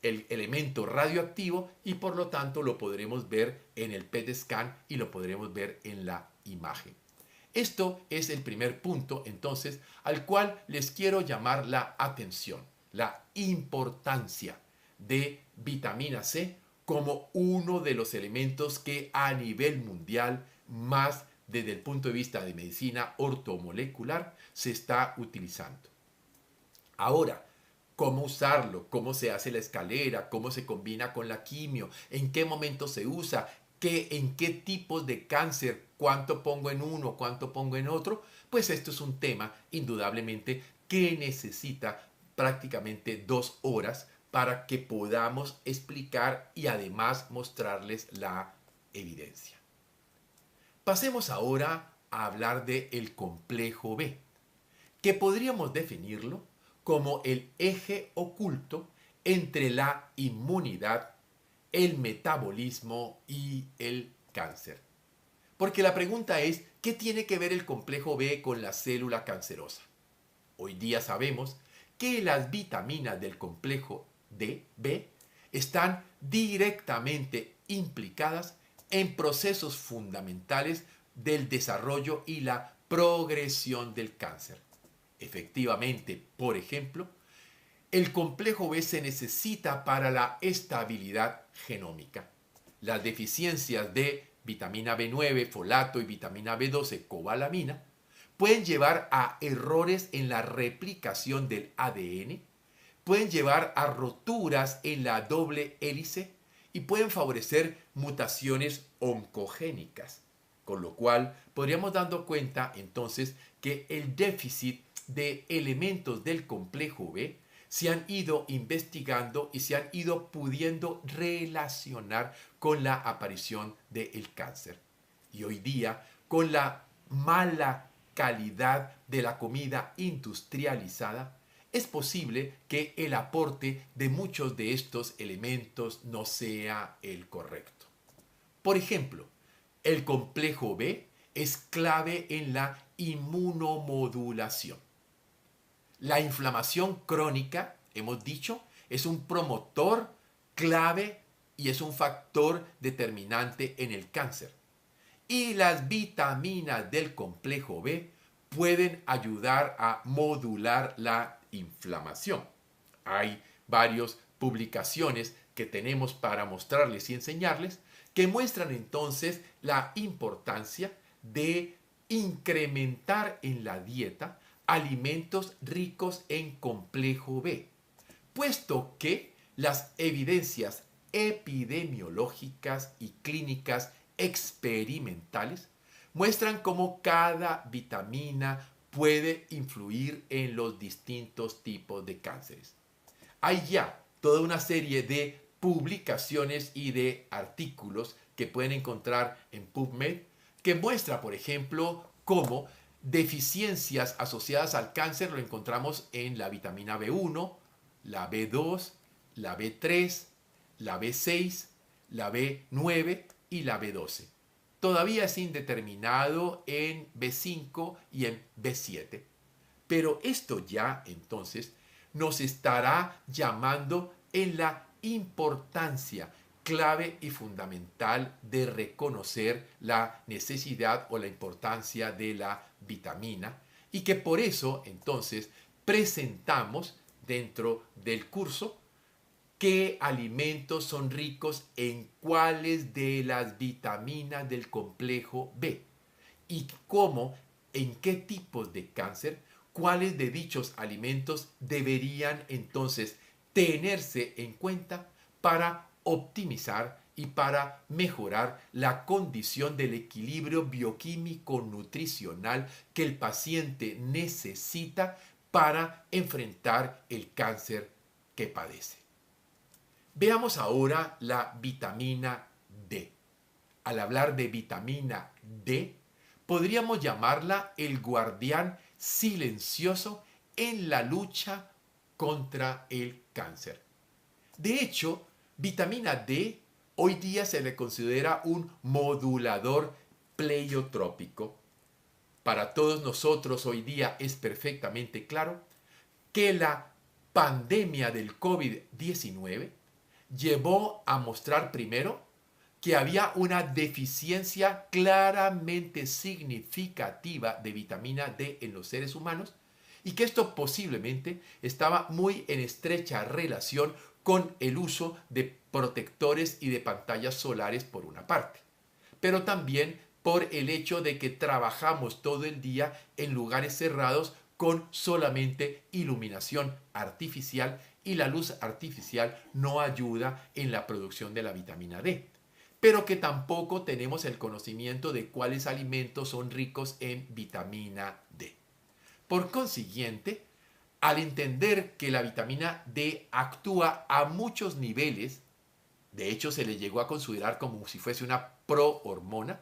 el elemento radioactivo y por lo tanto lo podremos ver en el PET scan y lo podremos ver en la imagen. Esto es el primer punto entonces al cual les quiero llamar la atención, la importancia de vitamina C como uno de los elementos que a nivel mundial más desde el punto de vista de medicina ortomolecular se está utilizando. Ahora, cómo usarlo, cómo se hace la escalera, cómo se combina con la quimio, en qué momento se usa, en qué tipos de cáncer, cuánto pongo en uno, cuánto pongo en otro, pues esto es un tema indudablemente que necesita prácticamente 2 horas para que podamos explicar y además mostrarles la evidencia. Pasemos ahora a hablar del complejo B, que podríamos definirlo como el eje oculto entre la inmunidad, el metabolismo y el cáncer. Porque la pregunta es, ¿qué tiene que ver el complejo B con la célula cancerosa? Hoy día sabemos que las vitaminas del complejo B están directamente implicadas en procesos fundamentales del desarrollo y la progresión del cáncer. Efectivamente, por ejemplo, el complejo B se necesita para la estabilidad genómica. Las deficiencias de vitamina B9, folato y vitamina B12, cobalamina, pueden llevar a errores en la replicación del ADN, pueden llevar a roturas en la doble hélice y pueden favorecer mutaciones oncogénicas. Con lo cual, podríamos dando cuenta entonces que el déficit de elementos del complejo B se han ido investigando y se han ido pudiendo relacionar con la aparición del cáncer. Y hoy día, con la mala calidad de la comida industrializada, es posible que el aporte de muchos de estos elementos no sea el correcto. Por ejemplo, el complejo B es clave en la inmunomodulación. La inflamación crónica, hemos dicho, es un promotor clave y es un factor determinante en el cáncer. Y las vitaminas del complejo B pueden ayudar a modular la inflamación. Hay varias publicaciones que tenemos para mostrarles y enseñarles que muestran entonces la importancia de incrementar en la dieta alimentos ricos en complejo B, puesto que las evidencias epidemiológicas y clínicas experimentales muestran cómo cada vitamina puede influir en los distintos tipos de cánceres. Hay ya toda una serie de publicaciones y de artículos que pueden encontrar en PubMed que muestra, por ejemplo, cómo deficiencias asociadas al cáncer lo encontramos en la vitamina B1, la B2, la B3, la B6, la B9 y la B12. Todavía es indeterminado en B5 y en B7. Pero esto ya entonces nos estará llamando en la importancia clave y fundamental de reconocer la necesidad o la importancia de la vitamina y que por eso entonces presentamos dentro del curso qué alimentos son ricos en cuáles de las vitaminas del complejo B y cómo, en qué tipos de cáncer, cuáles de dichos alimentos deberían entonces tenerse en cuenta para optimizar y para mejorar la condición del equilibrio bioquímico nutricional que el paciente necesita para enfrentar el cáncer que padece. Veamos ahora la vitamina D. Al hablar de vitamina D, podríamos llamarla el guardián silencioso en la lucha contra el cáncer. De hecho, vitamina D hoy día se le considera un modulador pleiotrópico. Para todos nosotros hoy día es perfectamente claro que la pandemia del COVID-19 llevó a mostrar primero que había una deficiencia claramente significativa de vitamina D en los seres humanos y que esto posiblemente estaba muy en estrecha relación con el uso de protectores y de pantallas solares por una parte, pero también por el hecho de que trabajamos todo el día en lugares cerrados con solamente iluminación artificial y la luz artificial no ayuda en la producción de la vitamina D, pero que tampoco tenemos el conocimiento de cuáles alimentos son ricos en vitamina D. Por consiguiente, al entender que la vitamina D actúa a muchos niveles, de hecho se le llegó a considerar como si fuese una prohormona,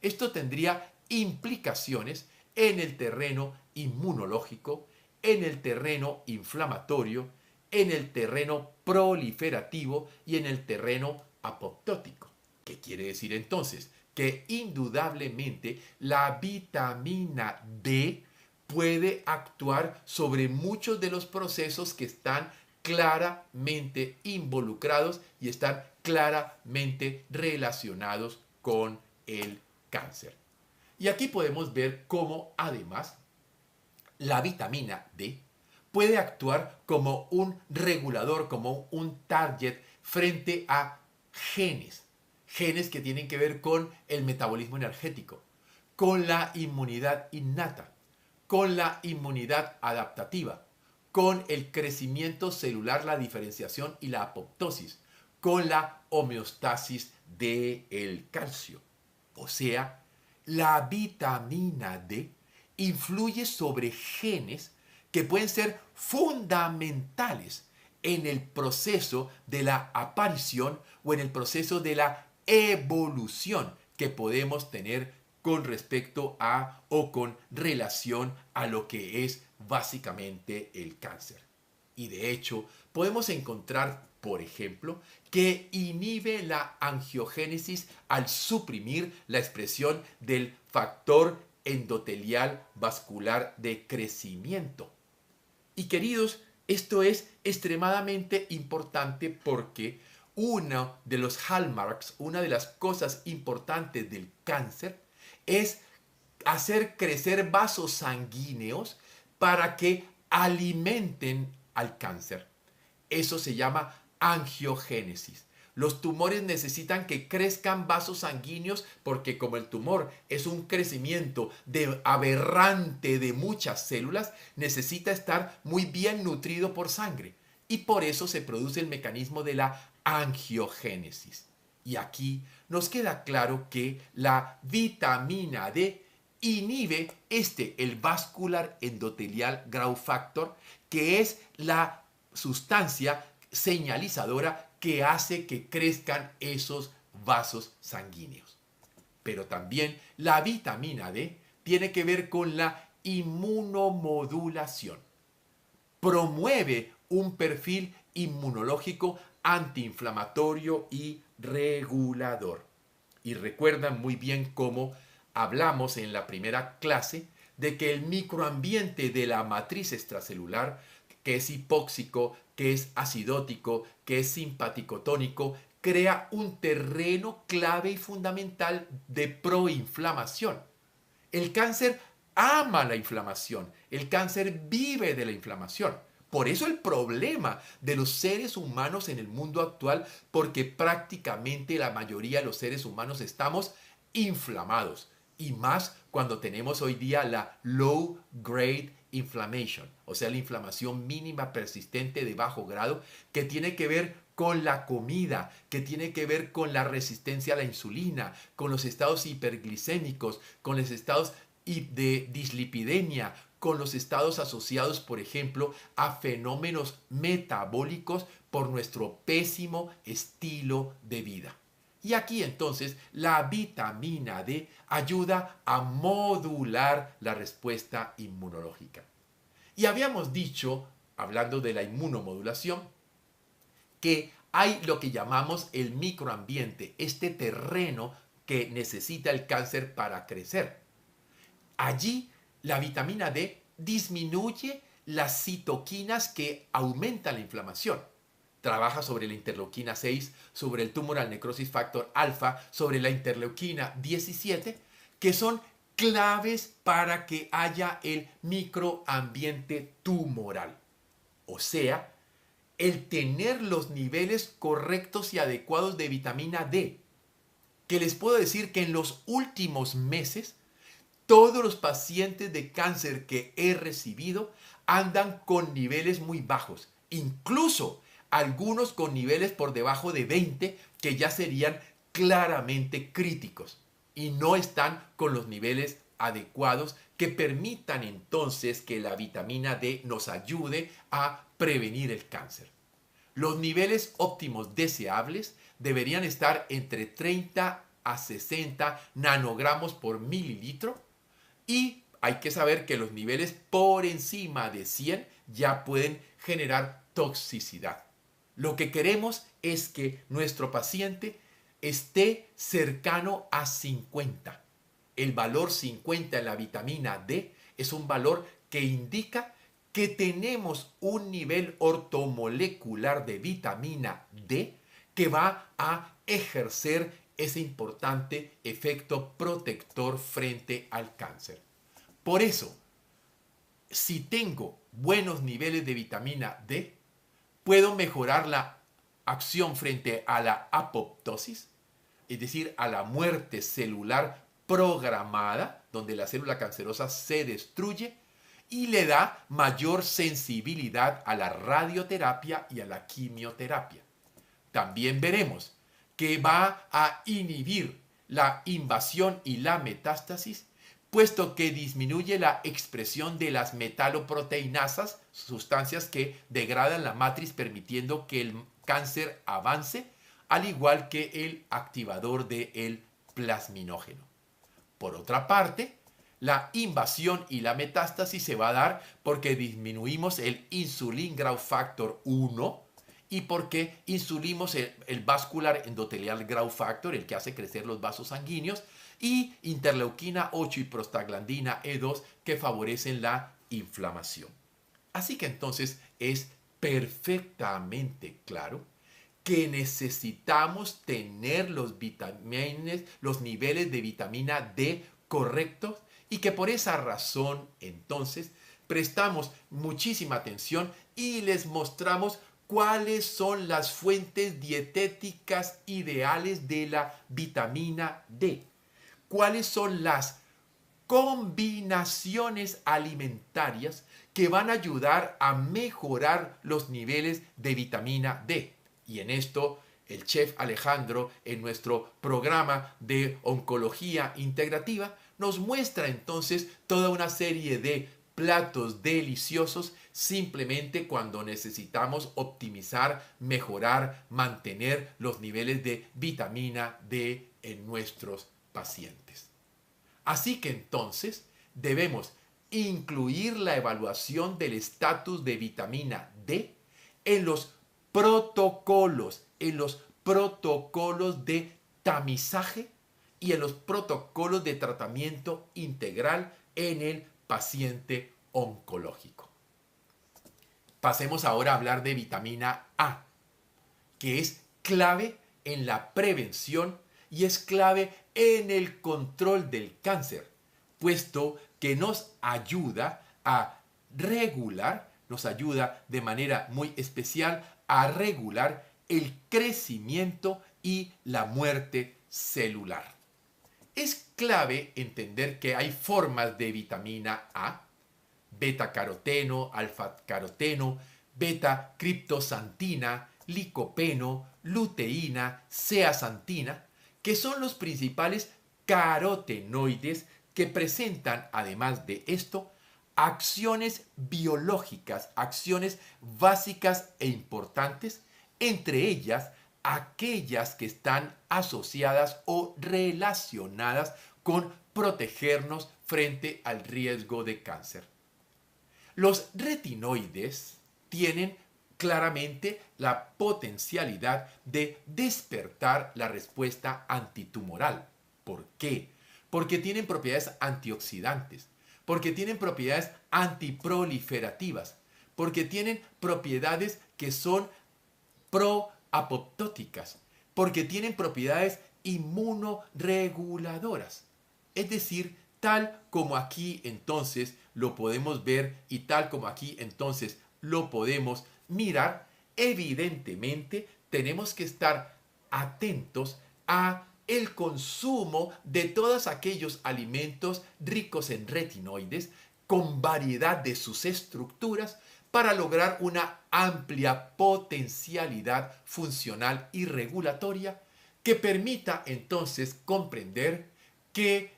esto tendría implicaciones en el terreno inmunológico, en el terreno inflamatorio, en el terreno proliferativo y en el terreno apoptótico. ¿Qué quiere decir entonces? Que indudablemente la vitamina D puede actuar sobre muchos de los procesos que están claramente involucrados y están claramente relacionados con el cáncer. Y aquí podemos ver cómo además la vitamina D puede actuar como un regulador, como un target frente a genes que tienen que ver con el metabolismo energético, con la inmunidad innata, con la inmunidad adaptativa, con el crecimiento celular, la diferenciación y la apoptosis, con la homeostasis del calcio. O sea, la vitamina D influye sobre genes que pueden ser fundamentales en el proceso de la aparición o en el proceso de la evolución que podemos tener con respecto a o con relación a lo que es básicamente el cáncer. Y de hecho, podemos encontrar, por ejemplo, que inhibe la angiogénesis al suprimir la expresión del factor endotelial vascular de crecimiento. Y queridos, Esto es extremadamente importante porque uno de los hallmarks, una de las cosas importantes del cáncer es hacer crecer vasos sanguíneos para que alimenten al cáncer. Eso se llama angiogénesis. Los tumores necesitan que crezcan vasos sanguíneos porque como el tumor es un crecimiento aberrante de muchas células, necesita estar muy bien nutrido por sangre. Y por eso se produce el mecanismo de la angiogénesis. Y aquí nos queda claro que la vitamina D inhibe el vascular endotelial growth factor, que es la sustancia señalizadora que hace que crezcan esos vasos sanguíneos. Pero también la vitamina D tiene que ver con la inmunomodulación. Promueve un perfil inmunológico antiinflamatorio y regulador. Y recuerdan muy bien cómo hablamos en la primera clase de que el microambiente de la matriz extracelular, que es hipóxico, que es acidótico, que es simpaticotónico, crea un terreno clave y fundamental de proinflamación. El cáncer ama la inflamación, el cáncer vive de la inflamación. Por eso el problema de los seres humanos en el mundo actual, porque prácticamente la mayoría de los seres humanos estamos inflamados. Y más cuando tenemos hoy día la low grade inflammation, o sea, la inflamación mínima persistente de bajo grado, que tiene que ver con la comida, que tiene que ver con la resistencia a la insulina, con los estados hiperglicémicos, con los estados de dislipidemia, con los estados asociados, por ejemplo, a fenómenos metabólicos por nuestro pésimo estilo de vida. Y aquí entonces la vitamina D ayuda a modular la respuesta inmunológica. Y habíamos dicho, hablando de la inmunomodulación, que hay lo que llamamos el microambiente, este terreno que necesita el cáncer para crecer. Allí la vitamina D disminuye las citoquinas que aumentan la inflamación. Trabaja sobre la interleuquina 6, sobre el tumoral necrosis factor alfa, sobre la interleuquina 17, que son claves para que haya el microambiente tumoral. O sea, el tener los niveles correctos y adecuados de vitamina D, que les puedo decir que en los últimos meses todos los pacientes de cáncer que he recibido andan con niveles muy bajos, incluso algunos con niveles por debajo de 20 que ya serían claramente críticos y no están con los niveles adecuados que permitan entonces que la vitamina D nos ayude a prevenir el cáncer. Los niveles óptimos deseables deberían estar entre 30 a 60 nanogramos por mililitro y hay que saber que los niveles por encima de 100 ya pueden generar toxicidad. Lo que queremos es que nuestro paciente esté cercano a 50. El valor 50 en la vitamina D es un valor que indica que tenemos un nivel ortomolecular de vitamina D que va a ejercer ese importante efecto protector frente al cáncer. Por eso, si tengo buenos niveles de vitamina D, puedo mejorar la acción frente a la apoptosis, es decir, a la muerte celular programada, donde la célula cancerosa se destruye y le da mayor sensibilidad a la radioterapia y a la quimioterapia. También veremos que va a inhibir la invasión y la metástasis, puesto que disminuye la expresión de las metaloproteinasas, sustancias que degradan la matriz permitiendo que el cáncer avance, al igual que el activador del plasminógeno. Por otra parte, la invasión y la metástasis se va a dar porque disminuimos el insulin growth factor 1 y porque insulimos el vascular endotelial growth factor, el que hace crecer los vasos sanguíneos, y interleuquina 8 y prostaglandina E2 que favorecen la inflamación. Así que entonces es perfectamente claro que necesitamos tener los niveles de vitamina D correctos y que por esa razón entonces prestamos muchísima atención y les mostramos cuáles son las fuentes dietéticas ideales de la vitamina D, cuáles son las combinaciones alimentarias que van a ayudar a mejorar los niveles de vitamina D. Y en esto el chef Alejandro, en nuestro programa de oncología integrativa, nos muestra entonces toda una serie de platos deliciosos simplemente cuando necesitamos optimizar, mejorar, mantener los niveles de vitamina D en nuestros pacientes. Así que entonces debemos incluir la evaluación del estatus de vitamina D en los protocolos de tamizaje y en los protocolos de tratamiento integral en el paciente oncológico. Pasemos ahora a hablar de vitamina A, que es clave en la prevención y es clave en el control del cáncer, puesto que nos ayuda a regular, nos ayuda de manera muy especial a regular el crecimiento y la muerte celular. Es clave entender que hay formas de vitamina A, beta-caroteno, alfa-caroteno, beta-criptosantina, licopeno, luteína, zeaxantina, que son los principales carotenoides que presentan, además de esto, acciones biológicas, acciones básicas e importantes, entre ellas aquellas que están asociadas o relacionadas con protegernos frente al riesgo de cáncer. Los retinoides tienen claramente la potencialidad de despertar la respuesta antitumoral. ¿Por qué? Porque tienen propiedades antioxidantes, porque tienen propiedades antiproliferativas, porque tienen propiedades que son proapoptóticas, porque tienen propiedades inmunoreguladoras. Es decir, tal como aquí entonces lo podemos ver y tal como aquí entonces lo podemos mirar, evidentemente tenemos que estar atentos a el consumo de todos aquellos alimentos ricos en retinoides con variedad de sus estructuras para lograr una amplia potencialidad funcional y regulatoria que permita entonces comprender que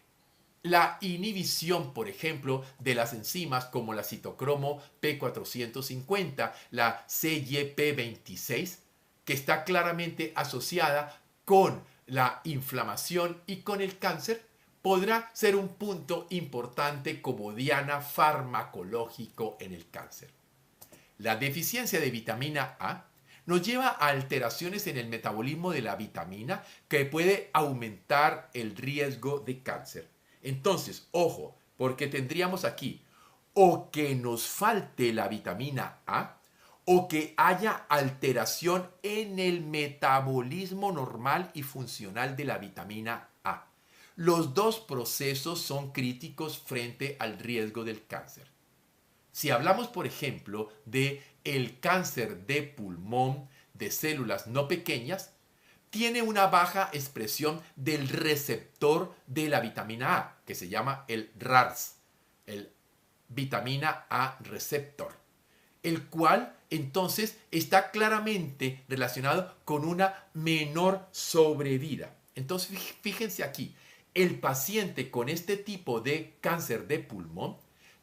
la inhibición, por ejemplo, de las enzimas como la citocromo P450, la CYP26, que está claramente asociada con la inflamación y con el cáncer, podrá ser un punto importante como diana farmacológico en el cáncer. La deficiencia de vitamina A nos lleva a alteraciones en el metabolismo de la vitamina que puede aumentar el riesgo de cáncer. Entonces, ojo, porque tendríamos aquí o que nos falte la vitamina A o que haya alteración en el metabolismo normal y funcional de la vitamina A. Los dos procesos son críticos frente al riesgo del cáncer. Si hablamos, por ejemplo, de el cáncer de pulmón de células no pequeñas, tiene una baja expresión del receptor de la vitamina A, que se llama el RARS, el vitamina A receptor, el cual entonces está claramente relacionado con una menor sobrevida. Entonces, fíjense aquí, el paciente con este tipo de cáncer de pulmón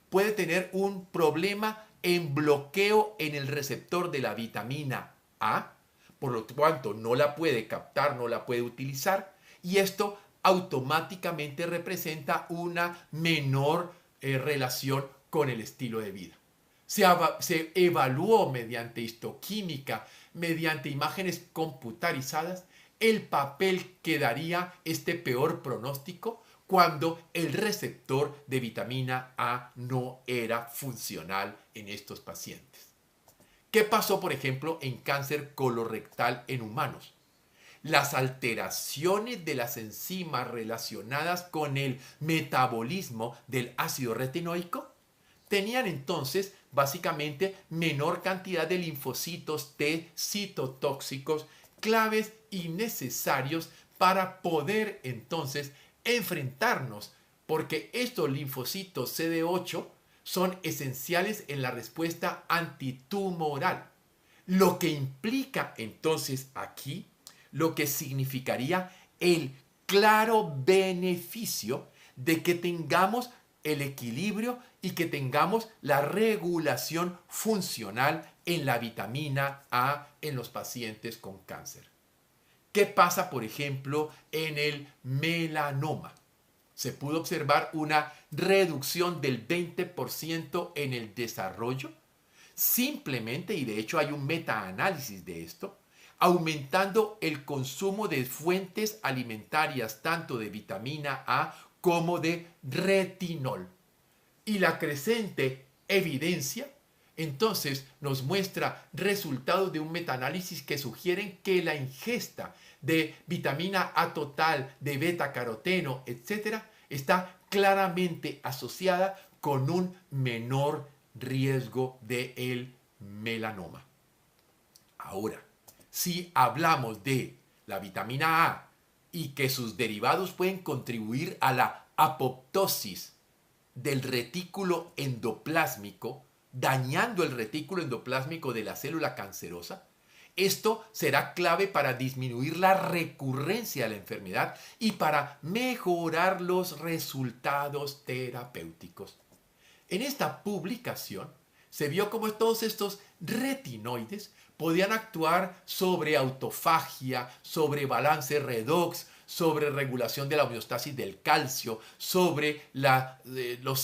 puede tener un problema en bloqueo en el receptor de la vitamina A, por lo tanto no la puede captar, no la puede utilizar, y esto automáticamente representa una menor relación con el estilo de vida. Se evaluó mediante histoquímica, mediante imágenes computarizadas, el papel que daría este peor pronóstico cuando el receptor de vitamina A no era funcional en estos pacientes. ¿Qué pasó, por ejemplo, en cáncer colorectal en humanos? Las alteraciones de las enzimas relacionadas con el metabolismo del ácido retinoico tenían entonces básicamente menor cantidad de linfocitos T citotóxicos claves y necesarios para poder entonces enfrentarnos, porque estos linfocitos CD8 son esenciales en la respuesta antitumoral. Lo que implica entonces aquí, lo que significaría el claro beneficio de que tengamos el equilibrio y que tengamos la regulación funcional en la vitamina A en los pacientes con cáncer. ¿Qué pasa, por ejemplo, en el melanoma? Se pudo observar una reducción del 20% en el desarrollo, simplemente, y de hecho hay un metaanálisis de esto, aumentando el consumo de fuentes alimentarias tanto de vitamina A como de retinol. Y la creciente evidencia entonces nos muestra resultados de un metaanálisis que sugieren que la ingesta de vitamina A total, de beta caroteno, etcétera, está claramente asociada con un menor riesgo del melanoma. Ahora, si hablamos de la vitamina A y que sus derivados pueden contribuir a la apoptosis del retículo endoplásmico, dañando el retículo endoplásmico de la célula cancerosa, esto será clave para disminuir la recurrencia de la enfermedad y para mejorar los resultados terapéuticos. En esta publicación se vio cómo todos estos retinoides podían actuar sobre autofagia, sobre balance redox, sobre regulación de la homeostasis del calcio, sobre los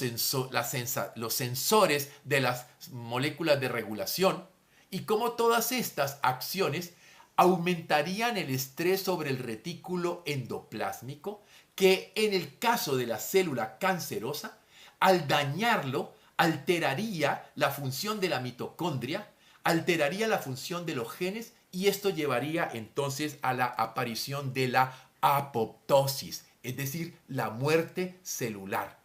sensores de las moléculas de regulación, y cómo todas estas acciones aumentarían el estrés sobre el retículo endoplásmico, que en el caso de la célula cancerosa, al dañarlo, alteraría la función de la mitocondria, alteraría la función de los genes, y esto llevaría entonces a la aparición de la apoptosis, es decir, la muerte celular.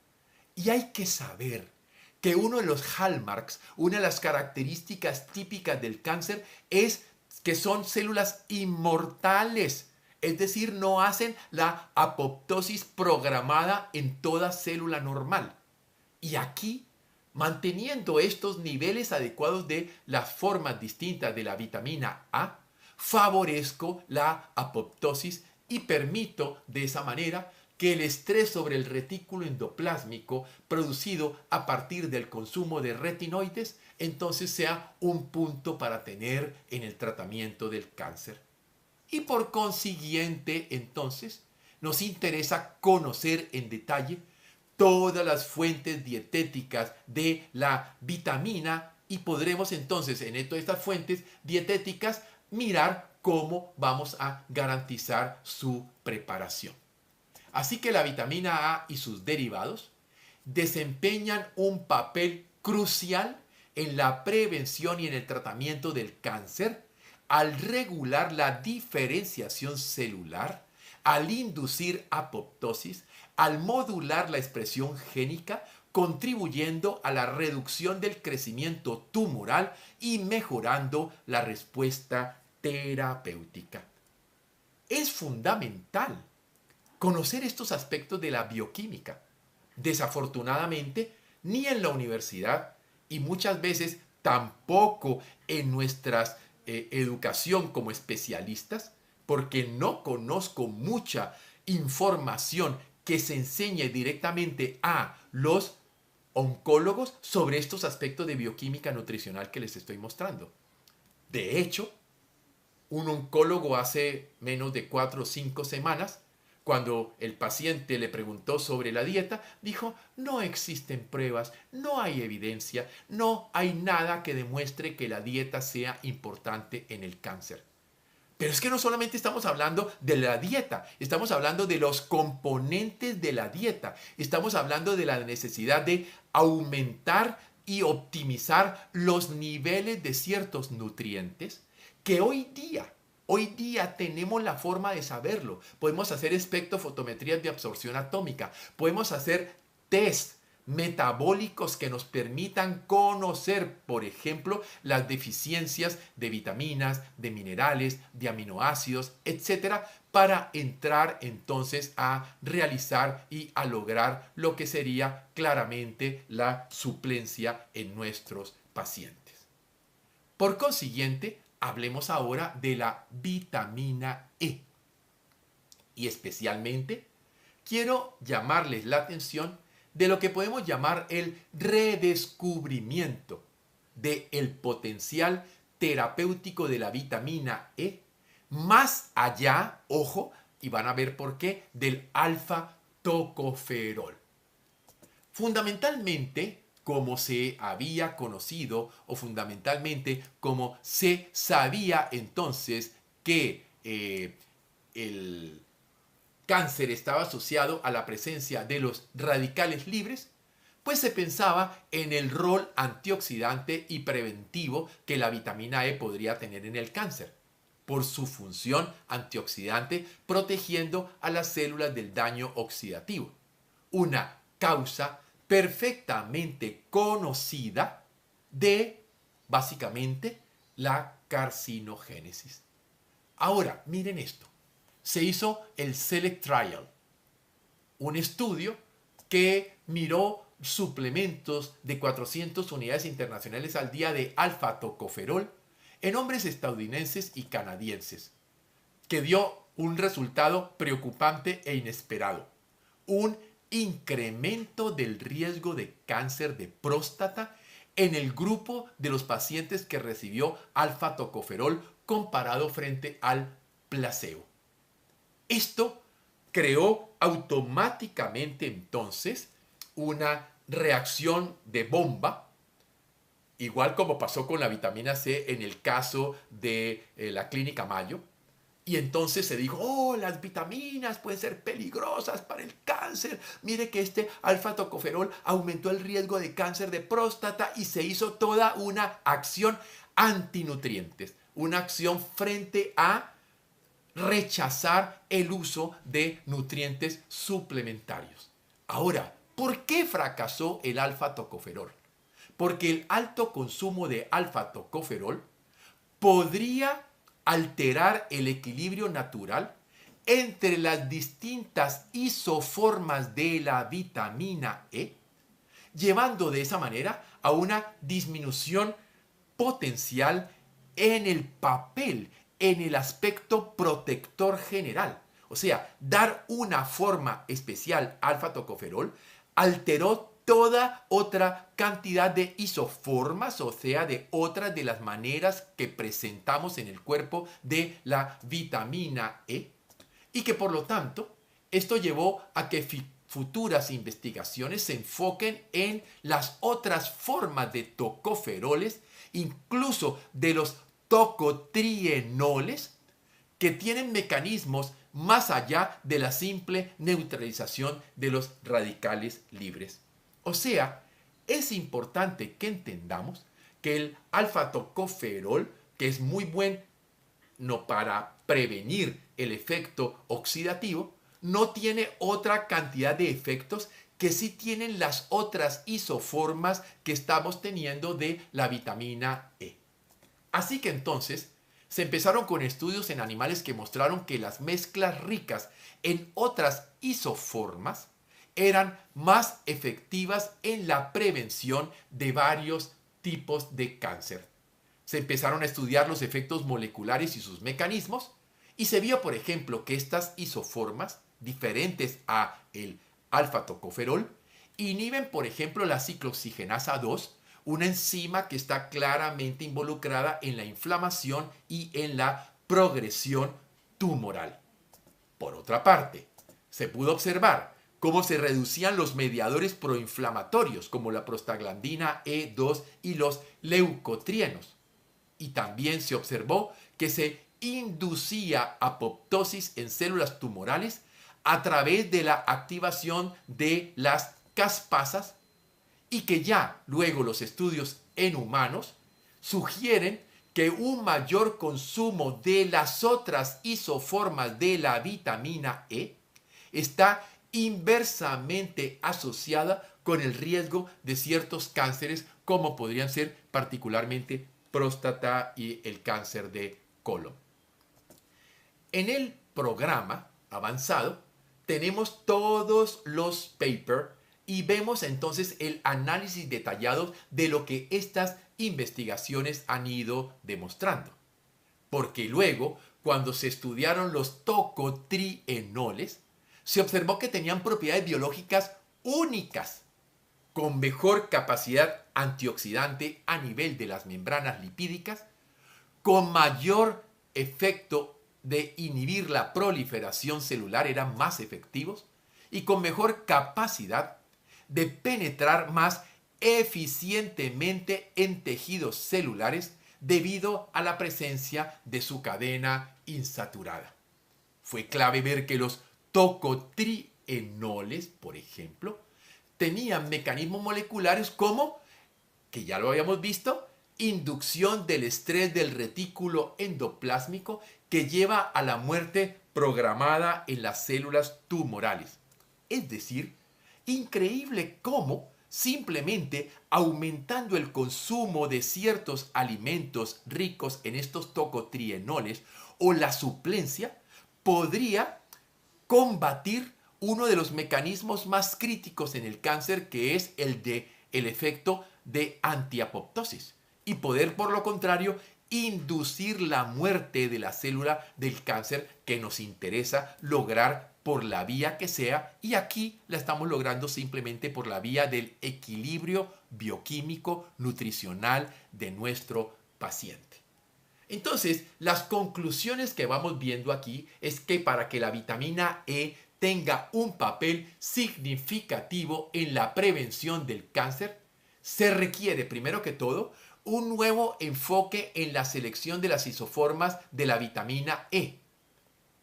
Y hay que saber que uno de los hallmarks, una de las características típicas del cáncer es que son células inmortales, es decir, no hacen la apoptosis programada en toda célula normal. Y aquí, manteniendo estos niveles adecuados de las formas distintas de la vitamina A, favorezco la apoptosis y permito de esa manera que el estrés sobre el retículo endoplásmico producido a partir del consumo de retinoides entonces sea un punto para tener en el tratamiento del cáncer. Y por consiguiente, entonces, nos interesa conocer en detalle todas las fuentes dietéticas de la vitamina y podremos entonces en todas estas fuentes dietéticas mirar cómo vamos a garantizar su preparación. Así que la vitamina A y sus derivados desempeñan un papel crucial en la prevención y en el tratamiento del cáncer al regular la diferenciación celular, al inducir apoptosis, al modular la expresión génica, contribuyendo a la reducción del crecimiento tumoral y mejorando la respuesta terapéutica. Es fundamental conocer estos aspectos de la bioquímica. Desafortunadamente, ni en la universidad y muchas veces tampoco en nuestra educación como especialistas, porque no conozco mucha información que se enseñe directamente a los oncólogos sobre estos aspectos de bioquímica nutricional que les estoy mostrando. De hecho, un oncólogo hace menos de 4 o 5 semanas, cuando el paciente le preguntó sobre la dieta, dijo: no existen pruebas, no hay evidencia, no hay nada que demuestre que la dieta sea importante en el cáncer. Pero es que no solamente estamos hablando de la dieta, estamos hablando de los componentes de la dieta, estamos hablando de la necesidad de aumentar y optimizar los niveles de ciertos nutrientes que hoy día tenemos la forma de saberlo. Podemos hacer espectrofotometrías de absorción atómica, podemos hacer test metabólicos que nos permitan conocer, por ejemplo, las deficiencias de vitaminas, de minerales, de aminoácidos, etcétera, para entrar entonces a realizar y a lograr lo que sería claramente la suplencia en nuestros pacientes. Por consiguiente, hablemos ahora de la vitamina E. Y especialmente quiero llamarles la atención de lo que podemos llamar el redescubrimiento del potencial terapéutico de la vitamina E, más allá, ojo, y van a ver por qué, del alfa-tocoferol. Fundamentalmente, como se había conocido, o fundamentalmente como se sabía entonces que el cáncer estaba asociado a la presencia de los radicales libres, pues se pensaba en el rol antioxidante y preventivo que la vitamina E podría tener en el cáncer, por su función antioxidante protegiendo a las células del daño oxidativo. Una causa perfectamente conocida de, básicamente, la carcinogénesis. Ahora, miren esto. Se hizo el Select Trial, un estudio que miró suplementos de 400 unidades internacionales al día de alfa-tocoferol en hombres estadounidenses y canadienses, que dio un resultado preocupante e inesperado. Un incremento del riesgo de cáncer de próstata en el grupo de los pacientes que recibió alfa-tocoferol comparado frente al placebo. Esto creó automáticamente entonces una reacción de bomba, igual como pasó con la vitamina C en el caso de la Clínica Mayo. Y entonces se dijo, oh, las vitaminas pueden ser peligrosas para el cáncer. Mire que este alfa-tocoferol aumentó el riesgo de cáncer de próstata y se hizo toda una acción antinutrientes, una acción frente a rechazar el uso de nutrientes suplementarios. Ahora, ¿por qué fracasó el alfa-tocoferol? Porque el alto consumo de alfa-tocoferol podría alterar el equilibrio natural entre las distintas isoformas de la vitamina E, llevando de esa manera a una disminución potencial en el papel, en el aspecto protector general. O sea, dar una forma especial alfa-tocoferol alteró toda otra cantidad de isoformas, o sea, de otras de las maneras que presentamos en el cuerpo de la vitamina E, y que por lo tanto esto llevó a que futuras investigaciones se enfoquen en las otras formas de tocoferoles, incluso de los tocotrienoles, que tienen mecanismos más allá de la simple neutralización de los radicales libres. O sea, es importante que entendamos que el alfa-tocoferol, que es muy bueno para prevenir el efecto oxidativo, no tiene otra cantidad de efectos que sí tienen las otras isoformas que estamos teniendo de la vitamina E. Así que entonces se empezaron con estudios en animales que mostraron que las mezclas ricas en otras isoformas eran más efectivas en la prevención de varios tipos de cáncer. Se empezaron a estudiar los efectos moleculares y sus mecanismos, y se vio, por ejemplo, que estas isoformas, diferentes a el alfa-tocoferol, inhiben, por ejemplo, la ciclooxigenasa 2, una enzima que está claramente involucrada en la inflamación y en la progresión tumoral. Por otra parte, se pudo observar cómo se reducían los mediadores proinflamatorios como la prostaglandina E2 y los leucotrienos. Y también se observó que se inducía apoptosis en células tumorales a través de la activación de las caspasas, y que ya luego los estudios en humanos sugieren que un mayor consumo de las otras isoformas de la vitamina E está inversamente asociada con el riesgo de ciertos cánceres, como podrían ser particularmente próstata y el cáncer de colon. En el programa avanzado tenemos todos los papers y vemos entonces el análisis detallado de lo que estas investigaciones han ido demostrando. Porque luego, cuando se estudiaron los tocotrienoles, se observó que tenían propiedades biológicas únicas, con mejor capacidad antioxidante a nivel de las membranas lipídicas, con mayor efecto de inhibir la proliferación celular, eran más efectivos, y con mejor capacidad de penetrar más eficientemente en tejidos celulares debido a la presencia de su cadena insaturada. Fue clave ver que los tocotrienoles, por ejemplo, tenían mecanismos moleculares como, que ya lo habíamos visto, inducción del estrés del retículo endoplásmico que lleva a la muerte programada en las células tumorales. Es decir, increíble cómo simplemente aumentando el consumo de ciertos alimentos ricos en estos tocotrienoles o la suplencia podría combatir uno de los mecanismos más críticos en el cáncer, que es el efecto de antiapoptosis, y poder, por lo contrario, inducir la muerte de la célula del cáncer que nos interesa lograr por la vía que sea, y aquí la estamos logrando simplemente por la vía del equilibrio bioquímico nutricional de nuestro paciente. Entonces, las conclusiones que vamos viendo aquí es que para que la vitamina E tenga un papel significativo en la prevención del cáncer, se requiere, primero que todo, un nuevo enfoque en la selección de las isoformas de la vitamina E.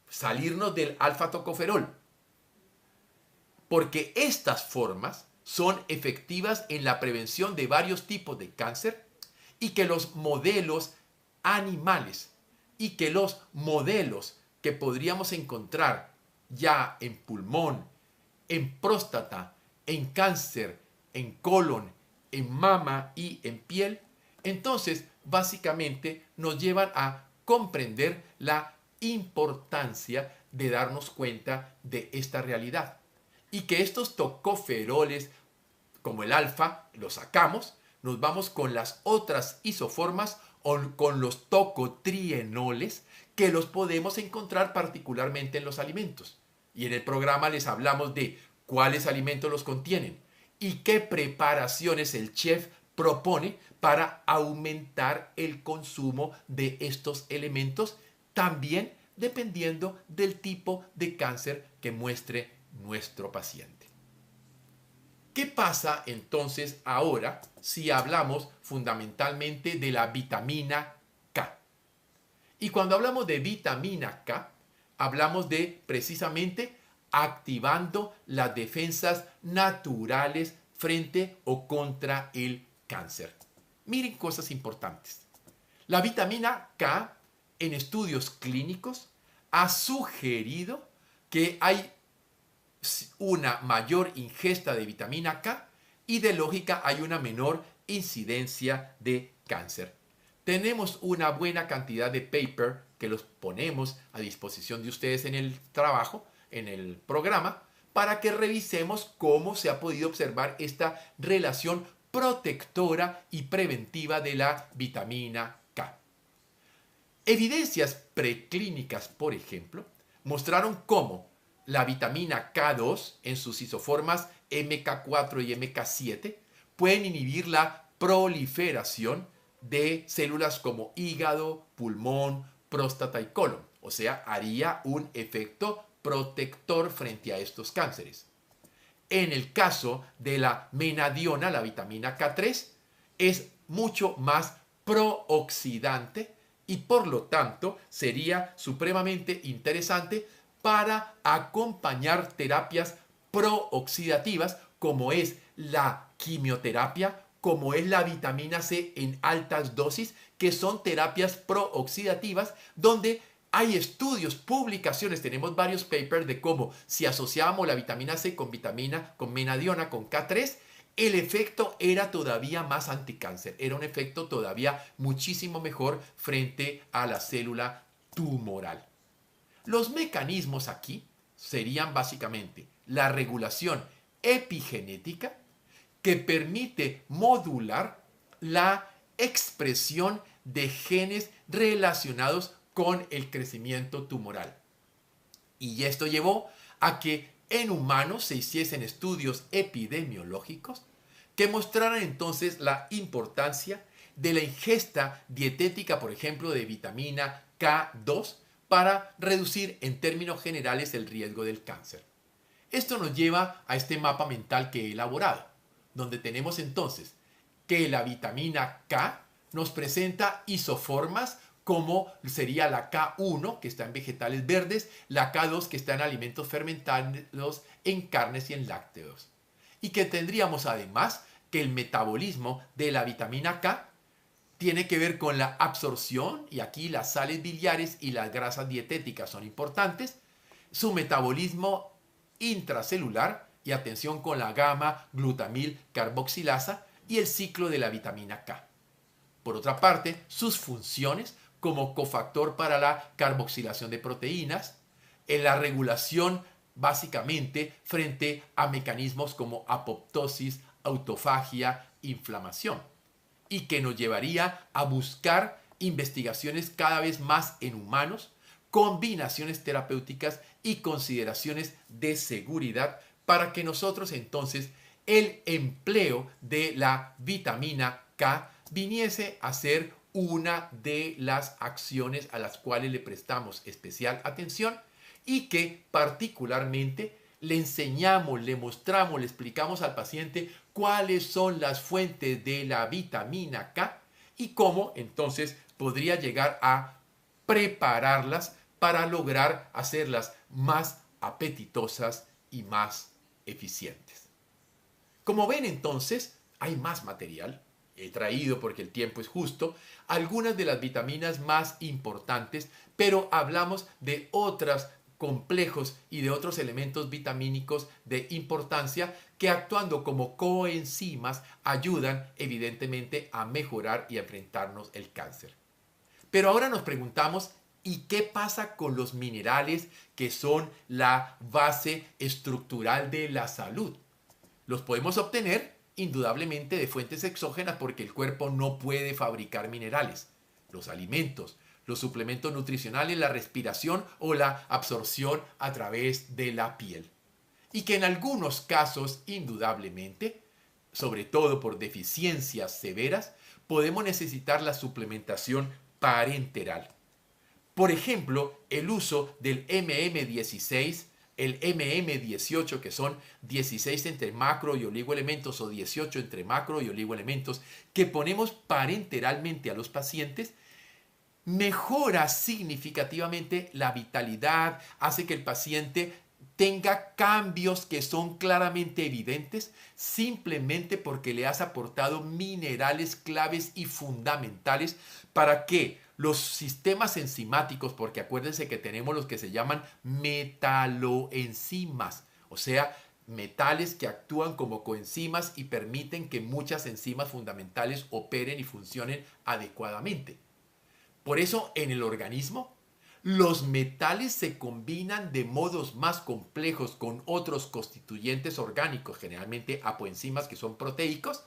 Salirnos del alfa-tocoferol, porque estas formas son efectivas en la prevención de varios tipos de cáncer y que los modelos animales y que los modelos que podríamos encontrar ya en pulmón, en próstata, en cáncer, en colon, en mama y en piel, entonces básicamente nos llevan a comprender la importancia de darnos cuenta de esta realidad y que estos tocoferoles como el alfa los sacamos, nos vamos con las otras isoformas o con los tocotrienoles que los podemos encontrar particularmente en los alimentos. Y en el programa les hablamos de cuáles alimentos los contienen y qué preparaciones el chef propone para aumentar el consumo de estos elementos, también dependiendo del tipo de cáncer que muestre nuestro paciente. ¿Qué pasa entonces ahora si hablamos fundamentalmente de la vitamina K? Y cuando hablamos de vitamina K, hablamos de precisamente activando las defensas naturales frente o contra el cáncer. Miren cosas importantes. La vitamina K en estudios clínicos ha sugerido que hay una mayor ingesta de vitamina K y de lógica hay una menor incidencia de cáncer. Tenemos una buena cantidad de paper que los ponemos a disposición de ustedes en el trabajo, en el programa, para que revisemos cómo se ha podido observar esta relación protectora y preventiva de la vitamina K. Evidencias preclínicas, por ejemplo, mostraron cómo la vitamina K2 en sus isoformas MK4 y MK7 pueden inhibir la proliferación de células como hígado, pulmón, próstata y colon. O sea, haría un efecto protector frente a estos cánceres. En el caso de la menadiona, la vitamina K3, es mucho más prooxidante y por lo tanto sería supremamente interesante para acompañar terapias prooxidativas, como es la quimioterapia, como es la vitamina C en altas dosis, que son terapias prooxidativas, donde hay estudios, publicaciones, tenemos varios papers de cómo si asociábamos la vitamina C con menadiona, con K3, el efecto era todavía más anticáncer, era un efecto todavía muchísimo mejor frente a la célula tumoral. Los mecanismos aquí serían básicamente la regulación epigenética, que permite modular la expresión de genes relacionados con el crecimiento tumoral. Y esto llevó a que en humanos se hiciesen estudios epidemiológicos que mostraran entonces la importancia de la ingesta dietética, por ejemplo, de vitamina K2 para reducir en términos generales el riesgo del cáncer. Esto nos lleva a este mapa mental que he elaborado, donde tenemos entonces que la vitamina K nos presenta isoformas como sería la K1 que está en vegetales verdes, la K2 que está en alimentos fermentados, en carnes y en lácteos. Y que tendríamos además que el metabolismo de la vitamina K tiene que ver con la absorción, y aquí las sales biliares y las grasas dietéticas son importantes, su metabolismo intracelular, y atención con la gamma glutamil carboxilasa y el ciclo de la vitamina K. Por otra parte, sus funciones como cofactor para la carboxilación de proteínas, en la regulación básicamente frente a mecanismos como apoptosis, autofagia, inflamación, y que nos llevaría a buscar investigaciones cada vez más en humanos, combinaciones terapéuticas y consideraciones de seguridad para que nosotros entonces el empleo de la vitamina K viniese a ser una de las acciones a las cuales le prestamos especial atención y que particularmente le enseñamos, le mostramos, le explicamos al paciente cuáles son las fuentes de la vitamina K y cómo entonces podría llegar a prepararlas para lograr hacerlas más apetitosas y más eficientes. Como ven entonces, hay más material. He traído, porque el tiempo es justo, algunas de las vitaminas más importantes, pero hablamos de otros complejos y de otros elementos vitamínicos de importancia que actuando como coenzimas ayudan evidentemente a mejorar y a enfrentarnos el cáncer. Pero ahora nos preguntamos, ¿y qué pasa con los minerales que son la base estructural de la salud? Los podemos obtener indudablemente de fuentes exógenas porque el cuerpo no puede fabricar minerales. Los alimentos, los suplementos nutricionales, la respiración o la absorción a través de la piel. Y que en algunos casos, indudablemente, sobre todo por deficiencias severas, podemos necesitar la suplementación parenteral. Por ejemplo, el uso del MM16, el MM18, que son 16 entre macro y oligoelementos o 18 entre macro y oligoelementos, que ponemos parenteralmente a los pacientes, mejora significativamente la vitalidad, hace que el paciente tenga cambios que son claramente evidentes simplemente porque le has aportado minerales claves y fundamentales para que los sistemas enzimáticos, porque acuérdense que tenemos los que se llaman metaloenzimas, o sea, metales que actúan como coenzimas y permiten que muchas enzimas fundamentales operen y funcionen adecuadamente. Por eso en el organismo los metales se combinan de modos más complejos con otros constituyentes orgánicos, generalmente apoenzimas que son proteicos,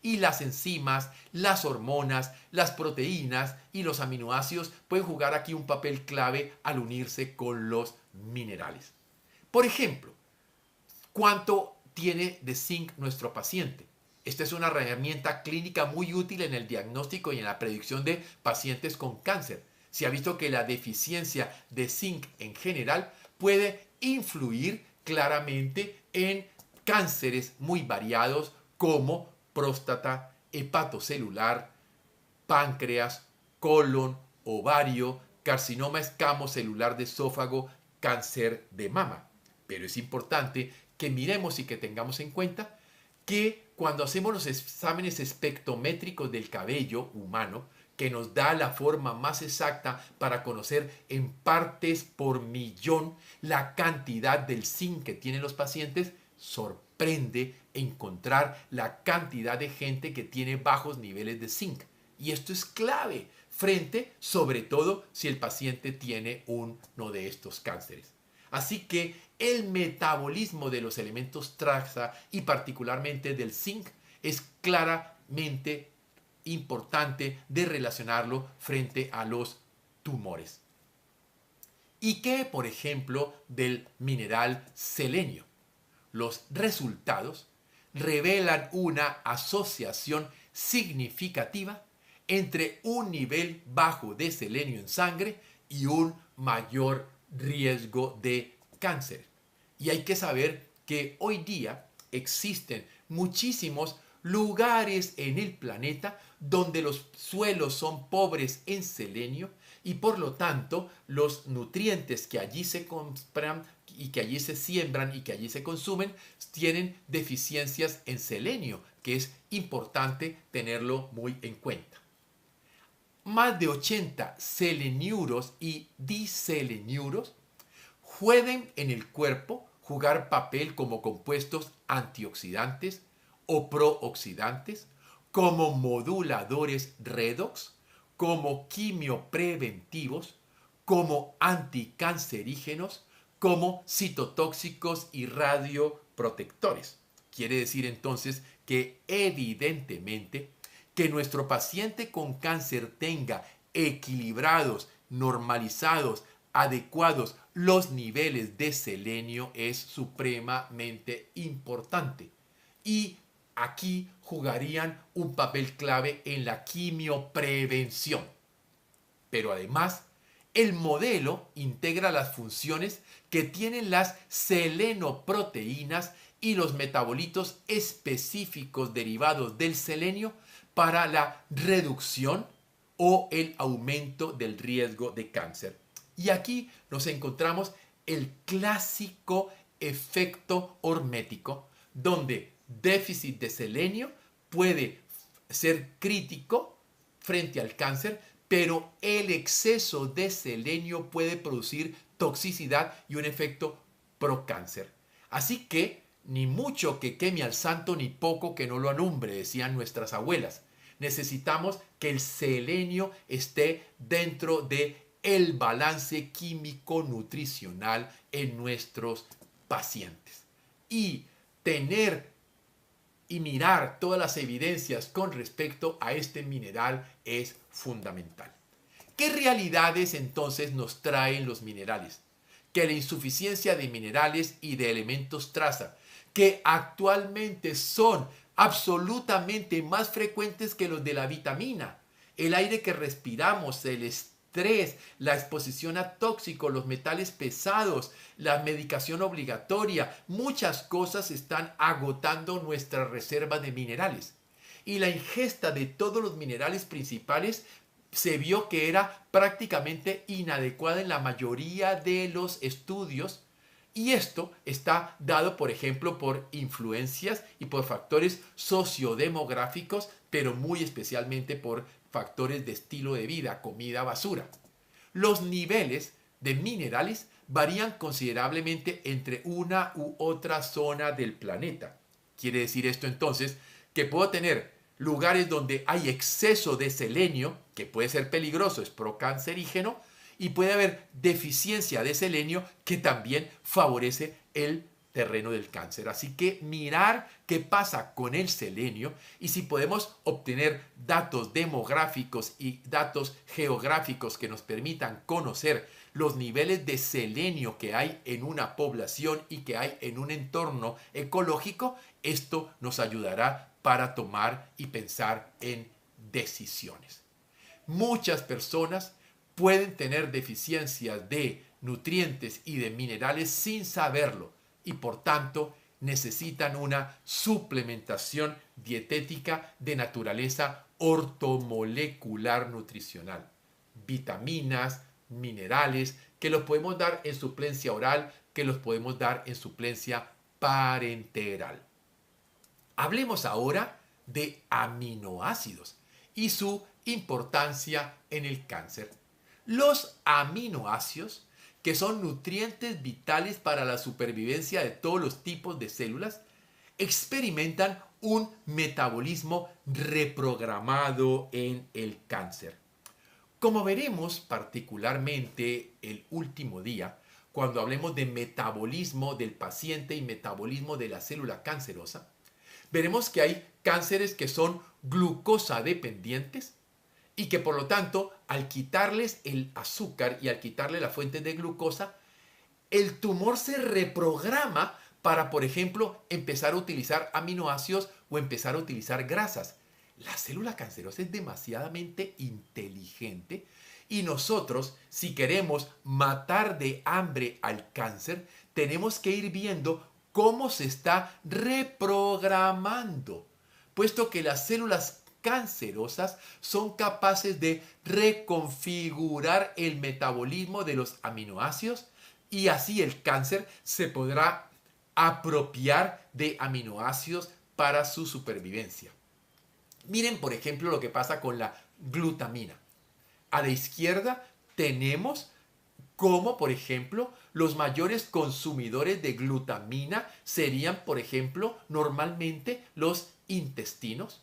y las enzimas, las hormonas, las proteínas y los aminoácidos pueden jugar aquí un papel clave al unirse con los minerales. Por ejemplo, ¿cuánto tiene de zinc nuestro paciente? Esta es una herramienta clínica muy útil en el diagnóstico y en la predicción de pacientes con cáncer. Se ha visto que la deficiencia de zinc en general puede influir claramente en cánceres muy variados como próstata, hepatocelular, páncreas, colon, ovario, carcinoma escamocelular de esófago, cáncer de mama. Pero es importante que miremos y que tengamos en cuenta que cuando hacemos los exámenes espectrométricos del cabello humano, que nos da la forma más exacta para conocer en partes por millón la cantidad del zinc que tienen los pacientes, sorprende encontrar la cantidad de gente que tiene bajos niveles de zinc. Y esto es clave frente, sobre todo, si el paciente tiene uno de estos cánceres. Así que el metabolismo de los elementos traza y particularmente del zinc es claramente importante de relacionarlo frente a los tumores. ¿Y qué, por ejemplo, del mineral selenio? Los resultados revelan una asociación significativa entre un nivel bajo de selenio en sangre y un mayor riesgo de cáncer. Y hay que saber que hoy día existen muchísimos lugares en el planeta donde los suelos son pobres en selenio y por lo tanto los nutrientes que allí se compran y que allí se siembran y que allí se consumen tienen deficiencias en selenio, que es importante tenerlo muy en cuenta. Más de 80 seleniuros y diseleniuros pueden en el cuerpo jugar papel como compuestos antioxidantes o prooxidantes, como moduladores redox, como quimiopreventivos, como anticancerígenos, como citotóxicos y radioprotectores. Quiere decir entonces que evidentemente que nuestro paciente con cáncer tenga equilibrados, normalizados, adecuados los niveles de selenio es supremamente importante. Y aquí jugarían un papel clave en la quimioprevención. Pero además, el modelo integra las funciones que tienen las selenoproteínas y los metabolitos específicos derivados del selenio para la reducción o el aumento del riesgo de cáncer. Y aquí nos encontramos el clásico efecto hormético, donde déficit de selenio puede ser crítico frente al cáncer, pero el exceso de selenio puede producir toxicidad y un efecto procáncer. Así que ni mucho que queme al santo, ni poco que no lo alumbre, decían nuestras abuelas. Necesitamos que el selenio esté dentro de el balance químico nutricional en nuestros pacientes. Y tener y mirar todas las evidencias con respecto a este mineral es fundamental. ¿Qué realidades entonces nos traen los minerales? Que la insuficiencia de minerales y de elementos traza, que actualmente son absolutamente más frecuentes que los de la vitamina, el aire que respiramos, el estrés, la exposición a tóxicos, los metales pesados, la medicación obligatoria, muchas cosas están agotando nuestra reserva de minerales. Y la ingesta de todos los minerales principales se vio que era prácticamente inadecuada en la mayoría de los estudios. Y esto está dado, por ejemplo, por influencias y por factores sociodemográficos, pero muy especialmente por factores de estilo de vida, comida, basura. Los niveles de minerales varían considerablemente entre una u otra zona del planeta. Quiere decir esto entonces que puedo tener lugares donde hay exceso de selenio, que puede ser peligroso, es procancerígeno, y puede haber deficiencia de selenio que también favorece el terreno del cáncer. Así que mirar qué pasa con el selenio y si podemos obtener datos demográficos y datos geográficos que nos permitan conocer los niveles de selenio que hay en una población y que hay en un entorno ecológico, esto nos ayudará para tomar y pensar en decisiones. Muchas personas pueden tener deficiencias de nutrientes y de minerales sin saberlo y por tanto necesitan una suplementación dietética de naturaleza ortomolecular nutricional. Vitaminas, minerales, que los podemos dar en suplencia oral, que los podemos dar en suplencia parenteral. Hablemos ahora de aminoácidos y su importancia en el cáncer. Los aminoácidos, que son nutrientes vitales para la supervivencia de todos los tipos de células, experimentan un metabolismo reprogramado en el cáncer. Como veremos particularmente el último día, cuando hablemos de metabolismo del paciente y metabolismo de la célula cancerosa, veremos que hay cánceres que son glucosa dependientes y que por lo tanto al quitarles el azúcar y al quitarle la fuente de glucosa, el tumor se reprograma para, por ejemplo, empezar a utilizar aminoácidos o empezar a utilizar grasas. La célula cancerosa es demasiadamente inteligente y nosotros, si queremos matar de hambre al cáncer, tenemos que ir viendo cómo se está reprogramando, puesto que las células cancerosas son capaces de reconfigurar el metabolismo de los aminoácidos y así el cáncer se podrá apropiar de aminoácidos para su supervivencia. Miren, por ejemplo, lo que pasa con la glutamina. A la izquierda tenemos cómo, por ejemplo, los mayores consumidores de glutamina serían, por ejemplo, normalmente los intestinos,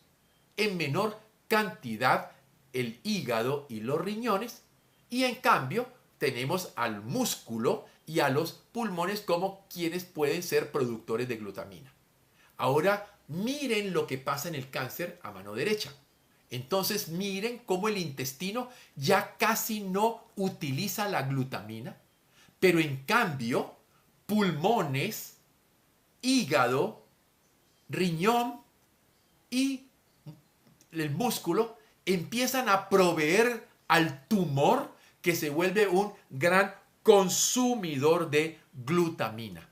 en menor cantidad el hígado y los riñones, y en cambio tenemos al músculo y a los pulmones como quienes pueden ser productores de glutamina. Ahora miren lo que pasa en el cáncer a mano derecha. Entonces miren cómo el intestino ya casi no utiliza la glutamina, pero en cambio pulmones, hígado, riñón y el músculo empiezan a proveer al tumor, que se vuelve un gran consumidor de glutamina.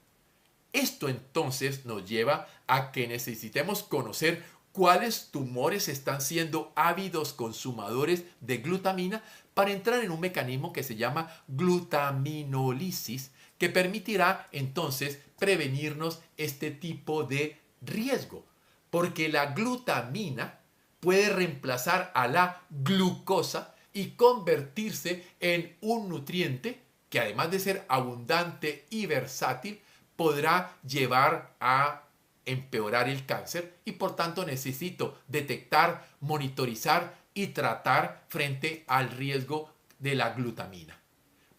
Esto entonces nos lleva a que necesitemos conocer cuáles tumores están siendo ávidos consumadores de glutamina para entrar en un mecanismo que se llama glutaminólisis, que permitirá entonces prevenirnos este tipo de riesgo, porque la glutamina puede reemplazar a la glucosa y convertirse en un nutriente que, además de ser abundante y versátil, podrá llevar a empeorar el cáncer y por tanto necesito detectar, monitorizar y tratar frente al riesgo de la glutamina.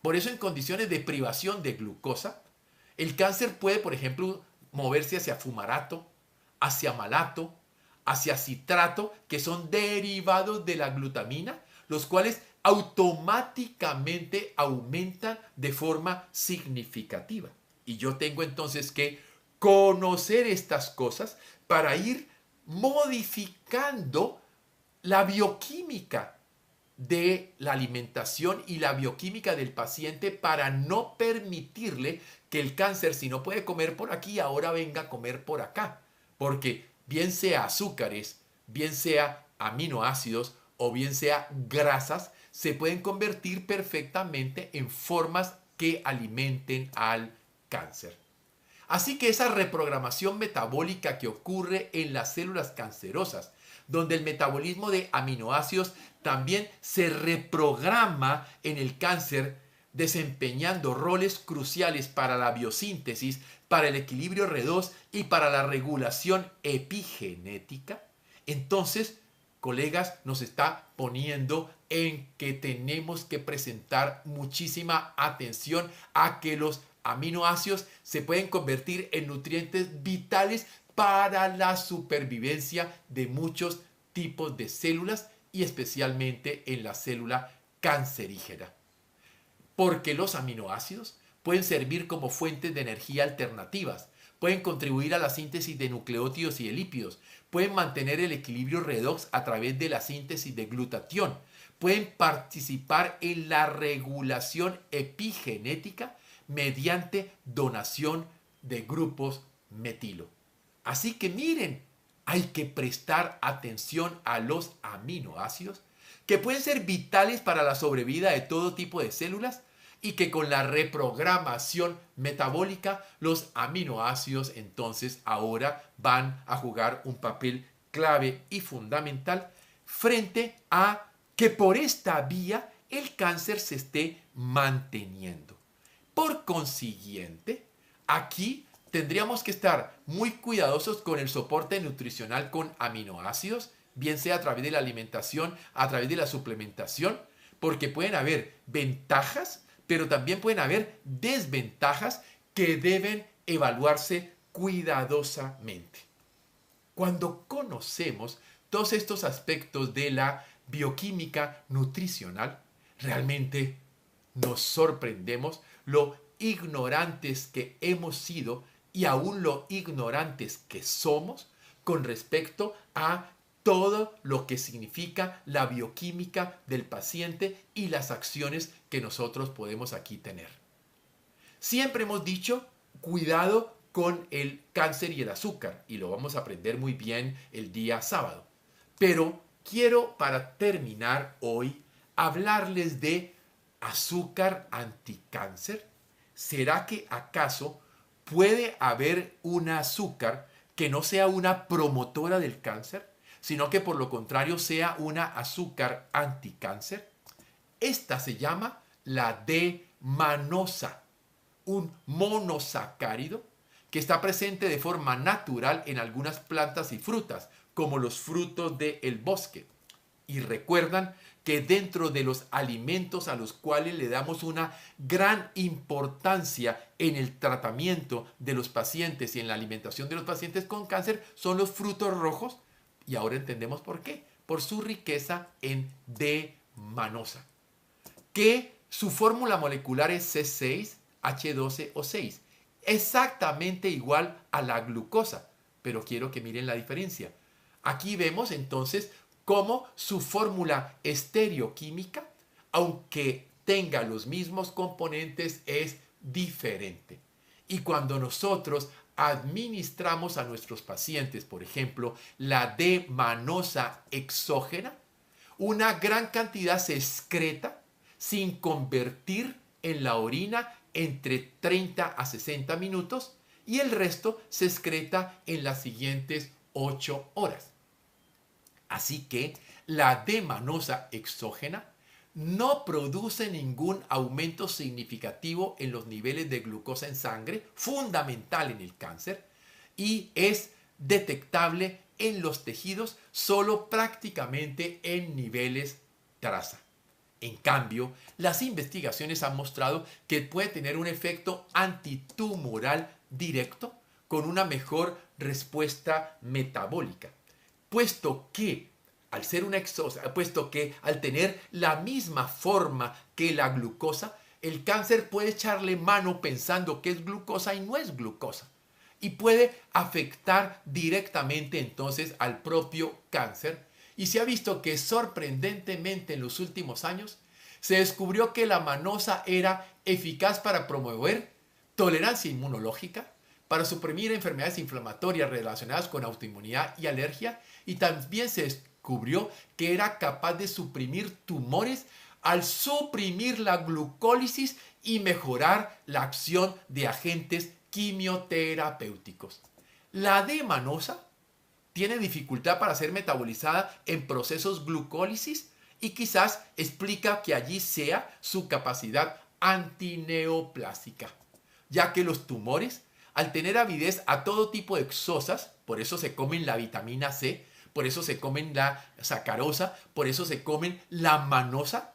Por eso, en condiciones de privación de glucosa, el cáncer puede, por ejemplo, moverse hacia fumarato, hacia malato, hacia citrato, que son derivados de la glutamina, los cuales automáticamente aumentan de forma significativa. Y yo tengo entonces que conocer estas cosas para ir modificando la bioquímica de la alimentación y la bioquímica del paciente para no permitirle que el cáncer, si no puede comer por aquí, ahora venga a comer por acá. Porque bien sea azúcares, bien sea aminoácidos o bien sea grasas, se pueden convertir perfectamente en formas que alimenten al cáncer. Así que esa reprogramación metabólica que ocurre en las células cancerosas, donde el metabolismo de aminoácidos también se reprograma en el cáncer, desempeñando roles cruciales para la biosíntesis, para el equilibrio R2 y para la regulación epigenética, entonces, colegas, nos está poniendo en que tenemos que presentar muchísima atención a que los aminoácidos se pueden convertir en nutrientes vitales para la supervivencia de muchos tipos de células y especialmente en la célula cancerígena. Porque los aminoácidos pueden servir como fuentes de energía alternativas, pueden contribuir a la síntesis de nucleótidos y de lípidos, pueden mantener el equilibrio redox a través de la síntesis de glutatión, pueden participar en la regulación epigenética mediante donación de grupos metilo. Así que miren, hay que prestar atención a los aminoácidos que pueden ser vitales para la sobrevida de todo tipo de células y que con la reprogramación metabólica los aminoácidos entonces ahora van a jugar un papel clave y fundamental frente a que por esta vía el cáncer se esté manteniendo. Por consiguiente, aquí tendríamos que estar muy cuidadosos con el soporte nutricional con aminoácidos, bien sea a través de la alimentación, a través de la suplementación, porque pueden haber ventajas, pero también pueden haber desventajas que deben evaluarse cuidadosamente. Cuando conocemos todos estos aspectos de la bioquímica nutricional, realmente nos sorprendemos lo ignorantes que hemos sido y aún lo ignorantes que somos con respecto a todo lo que significa la bioquímica del paciente y las acciones que nosotros podemos aquí tener. Siempre hemos dicho, cuidado con el cáncer y el azúcar, y lo vamos a aprender muy bien el día sábado. Pero quiero, para terminar hoy, hablarles de azúcar anticáncer. ¿Será que acaso puede haber un azúcar que no sea una promotora del cáncer, sino que por lo contrario sea una azúcar anticáncer? Esta se llama la D-manosa, un monosacárido que está presente de forma natural en algunas plantas y frutas, como los frutos del bosque. Y recuerdan que dentro de los alimentos a los cuales le damos una gran importancia en el tratamiento de los pacientes y en la alimentación de los pacientes con cáncer son los frutos rojos. Y ahora entendemos por qué. Por su riqueza en D-manosa. Que su fórmula molecular es C6H12O6. Exactamente igual a la glucosa. Pero quiero que miren la diferencia. Aquí vemos entonces cómo su fórmula estereoquímica, aunque tenga los mismos componentes, es diferente. Y cuando nosotros administramos a nuestros pacientes, por ejemplo, la D-manosa exógena, una gran cantidad se excreta sin convertir en la orina entre 30 a 60 minutos y el resto se excreta en las siguientes 8 horas. Así que la D-manosa exógena no produce ningún aumento significativo en los niveles de glucosa en sangre, fundamental en el cáncer, y es detectable en los tejidos solo prácticamente en niveles traza. En cambio, las investigaciones han mostrado que puede tener un efecto antitumoral directo con una mejor respuesta metabólica, puesto que al tener la misma forma que la glucosa, el cáncer puede echarle mano pensando que es glucosa y no es glucosa. Y puede afectar directamente entonces al propio cáncer. Y se ha visto que sorprendentemente en los últimos años se descubrió que la manosa era eficaz para promover tolerancia inmunológica, para suprimir enfermedades inflamatorias relacionadas con autoinmunidad y alergia, y también se descubrió que era capaz de suprimir tumores al suprimir la glucólisis y mejorar la acción de agentes quimioterapéuticos. La D-manosa tiene dificultad para ser metabolizada en procesos glucólisis y quizás explica que allí sea su capacidad antineoplásica, ya que los tumores, al tener avidez a todo tipo de exosas, por eso se comen la vitamina C, por eso se comen la sacarosa, por eso se comen la manosa,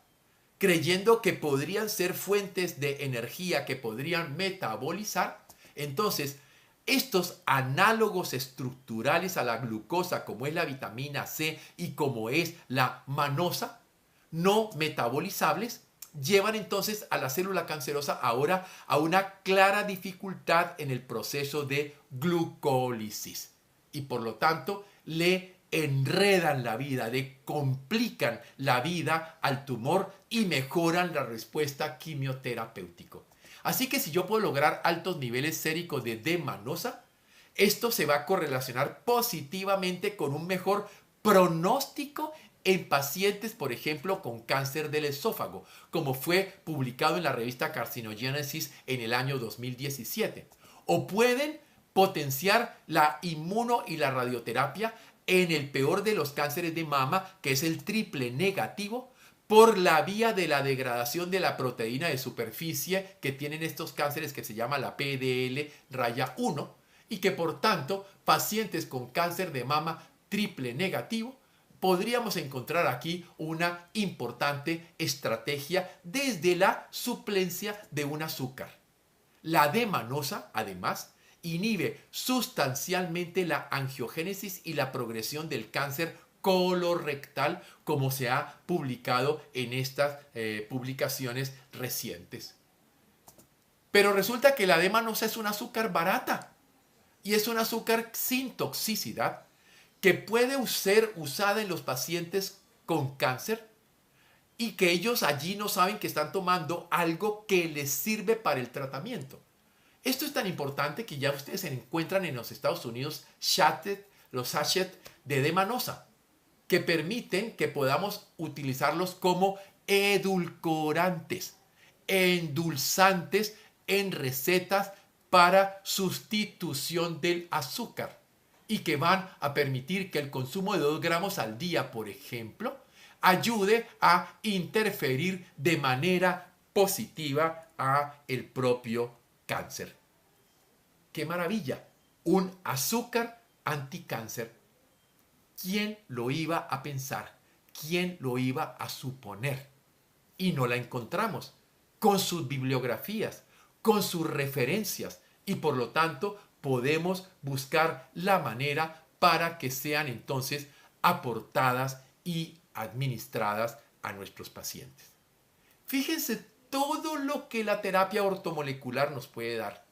creyendo que podrían ser fuentes de energía que podrían metabolizar. Entonces, estos análogos estructurales a la glucosa, como es la vitamina C y como es la manosa, no metabolizables, llevan entonces a la célula cancerosa ahora a una clara dificultad en el proceso de glucólisis. Y por lo tanto, le enredan la vida, le complican la vida al tumor y mejoran la respuesta quimioterapéutica. Así que si yo puedo lograr altos niveles séricos de D-manosa, esto se va a correlacionar positivamente con un mejor pronóstico en pacientes, por ejemplo, con cáncer del esófago, como fue publicado en la revista Carcinogenesis en el año 2017. O pueden potenciar la inmuno y la radioterapia en el peor de los cánceres de mama, que es el triple negativo, por la vía de la degradación de la proteína de superficie que tienen estos cánceres, que se llama la PDL-1, y que por tanto pacientes con cáncer de mama triple negativo podríamos encontrar aquí una importante estrategia desde la suplencia de un azúcar. La D-manosa, además, inhibe sustancialmente la angiogénesis y la progresión del cáncer colorectal, como se ha publicado en estas publicaciones recientes. Pero resulta que la D-manosa es un azúcar barata y es un azúcar sin toxicidad que puede ser usada en los pacientes con cáncer y que ellos allí no saben que están tomando algo que les sirve para el tratamiento. Esto es tan importante que ya ustedes se encuentran en los Estados Unidos los sachets de D-manosa, que permiten que podamos utilizarlos como edulcorantes, endulzantes en recetas para sustitución del azúcar y que van a permitir que el consumo de 2 gramos al día, por ejemplo, ayude a interferir de manera positiva a el propio cáncer. ¡Qué maravilla! Un azúcar anticáncer. ¿Quién lo iba a pensar? ¿Quién lo iba a suponer? Y no la encontramos con sus bibliografías, con sus referencias, y por lo tanto podemos buscar la manera para que sean entonces aportadas y administradas a nuestros pacientes. Fíjense todo lo que la terapia ortomolecular nos puede dar.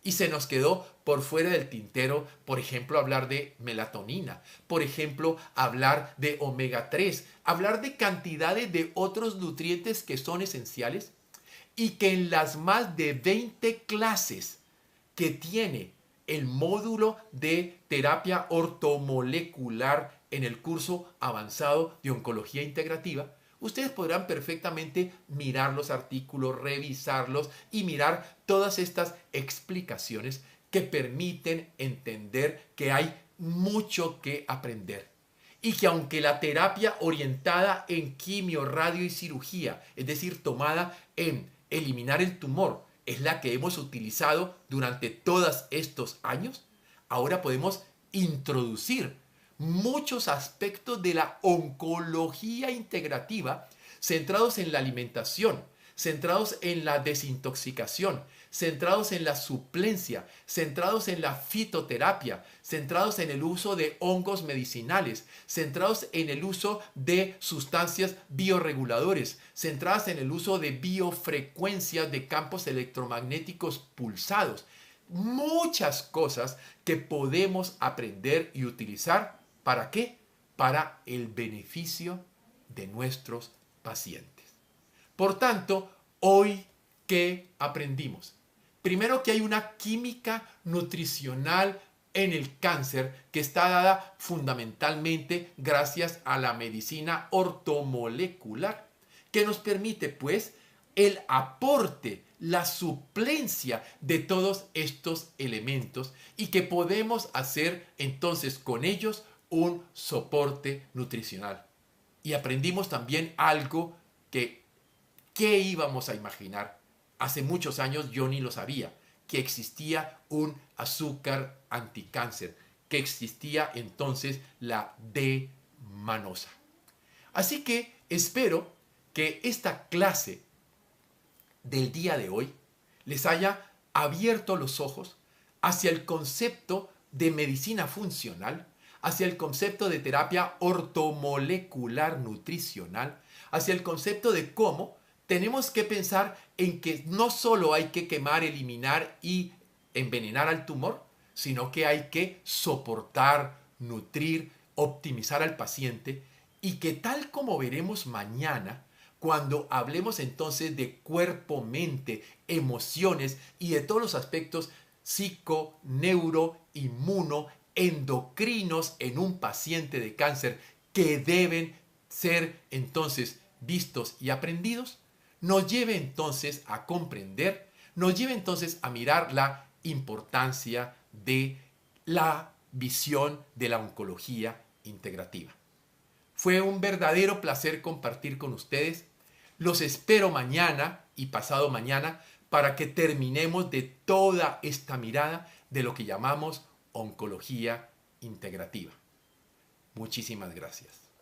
Y se nos quedó por fuera del tintero, por ejemplo, hablar de melatonina, por ejemplo, hablar de omega 3, hablar de cantidades de otros nutrientes que son esenciales y que en las más de 20 clases que tiene el módulo de terapia ortomolecular en el curso avanzado de oncología integrativa, ustedes podrán perfectamente mirar los artículos, revisarlos y mirar todas estas explicaciones que permiten entender que hay mucho que aprender. Y que aunque la terapia orientada en quimio, radio y cirugía, es decir, tomada en eliminar el tumor, es la que hemos utilizado durante todos estos años, ahora podemos introducir muchos aspectos de la oncología integrativa centrados en la alimentación, centrados en la desintoxicación, centrados en la suplencia, centrados en la fitoterapia, centrados en el uso de hongos medicinales, centrados en el uso de sustancias bioreguladores, centradas en el uso de biofrecuencias de campos electromagnéticos pulsados. Muchas cosas que podemos aprender y utilizar. ¿Para qué? Para el beneficio de nuestros pacientes. Por tanto, hoy, ¿qué aprendimos? Primero, que hay una química nutricional en el cáncer que está dada fundamentalmente gracias a la medicina ortomolecular, que nos permite pues el aporte, la suplencia de todos estos elementos y que podemos hacer entonces con ellos un soporte nutricional. Y aprendimos también algo que ¿qué íbamos a imaginar? Hace muchos años yo ni lo sabía, que existía un azúcar anticáncer, que existía entonces la D-manosa. Así que espero que esta clase del día de hoy les haya abierto los ojos hacia el concepto de medicina funcional, hacia el concepto de terapia ortomolecular nutricional, hacia el concepto de cómo tenemos que pensar en que no solo hay que quemar, eliminar y envenenar al tumor, sino que hay que soportar, nutrir, optimizar al paciente y que tal como veremos mañana, cuando hablemos entonces de cuerpo, mente, emociones y de todos los aspectos psico, neuro, inmuno, endocrinos en un paciente de cáncer que deben ser entonces vistos y aprendidos, nos lleve entonces a comprender, nos lleve entonces a mirar la importancia de la visión de la oncología integrativa. Fue un verdadero placer compartir con ustedes. Los espero mañana y pasado mañana para que terminemos de toda esta mirada de lo que llamamos oncología integrativa. Muchísimas gracias.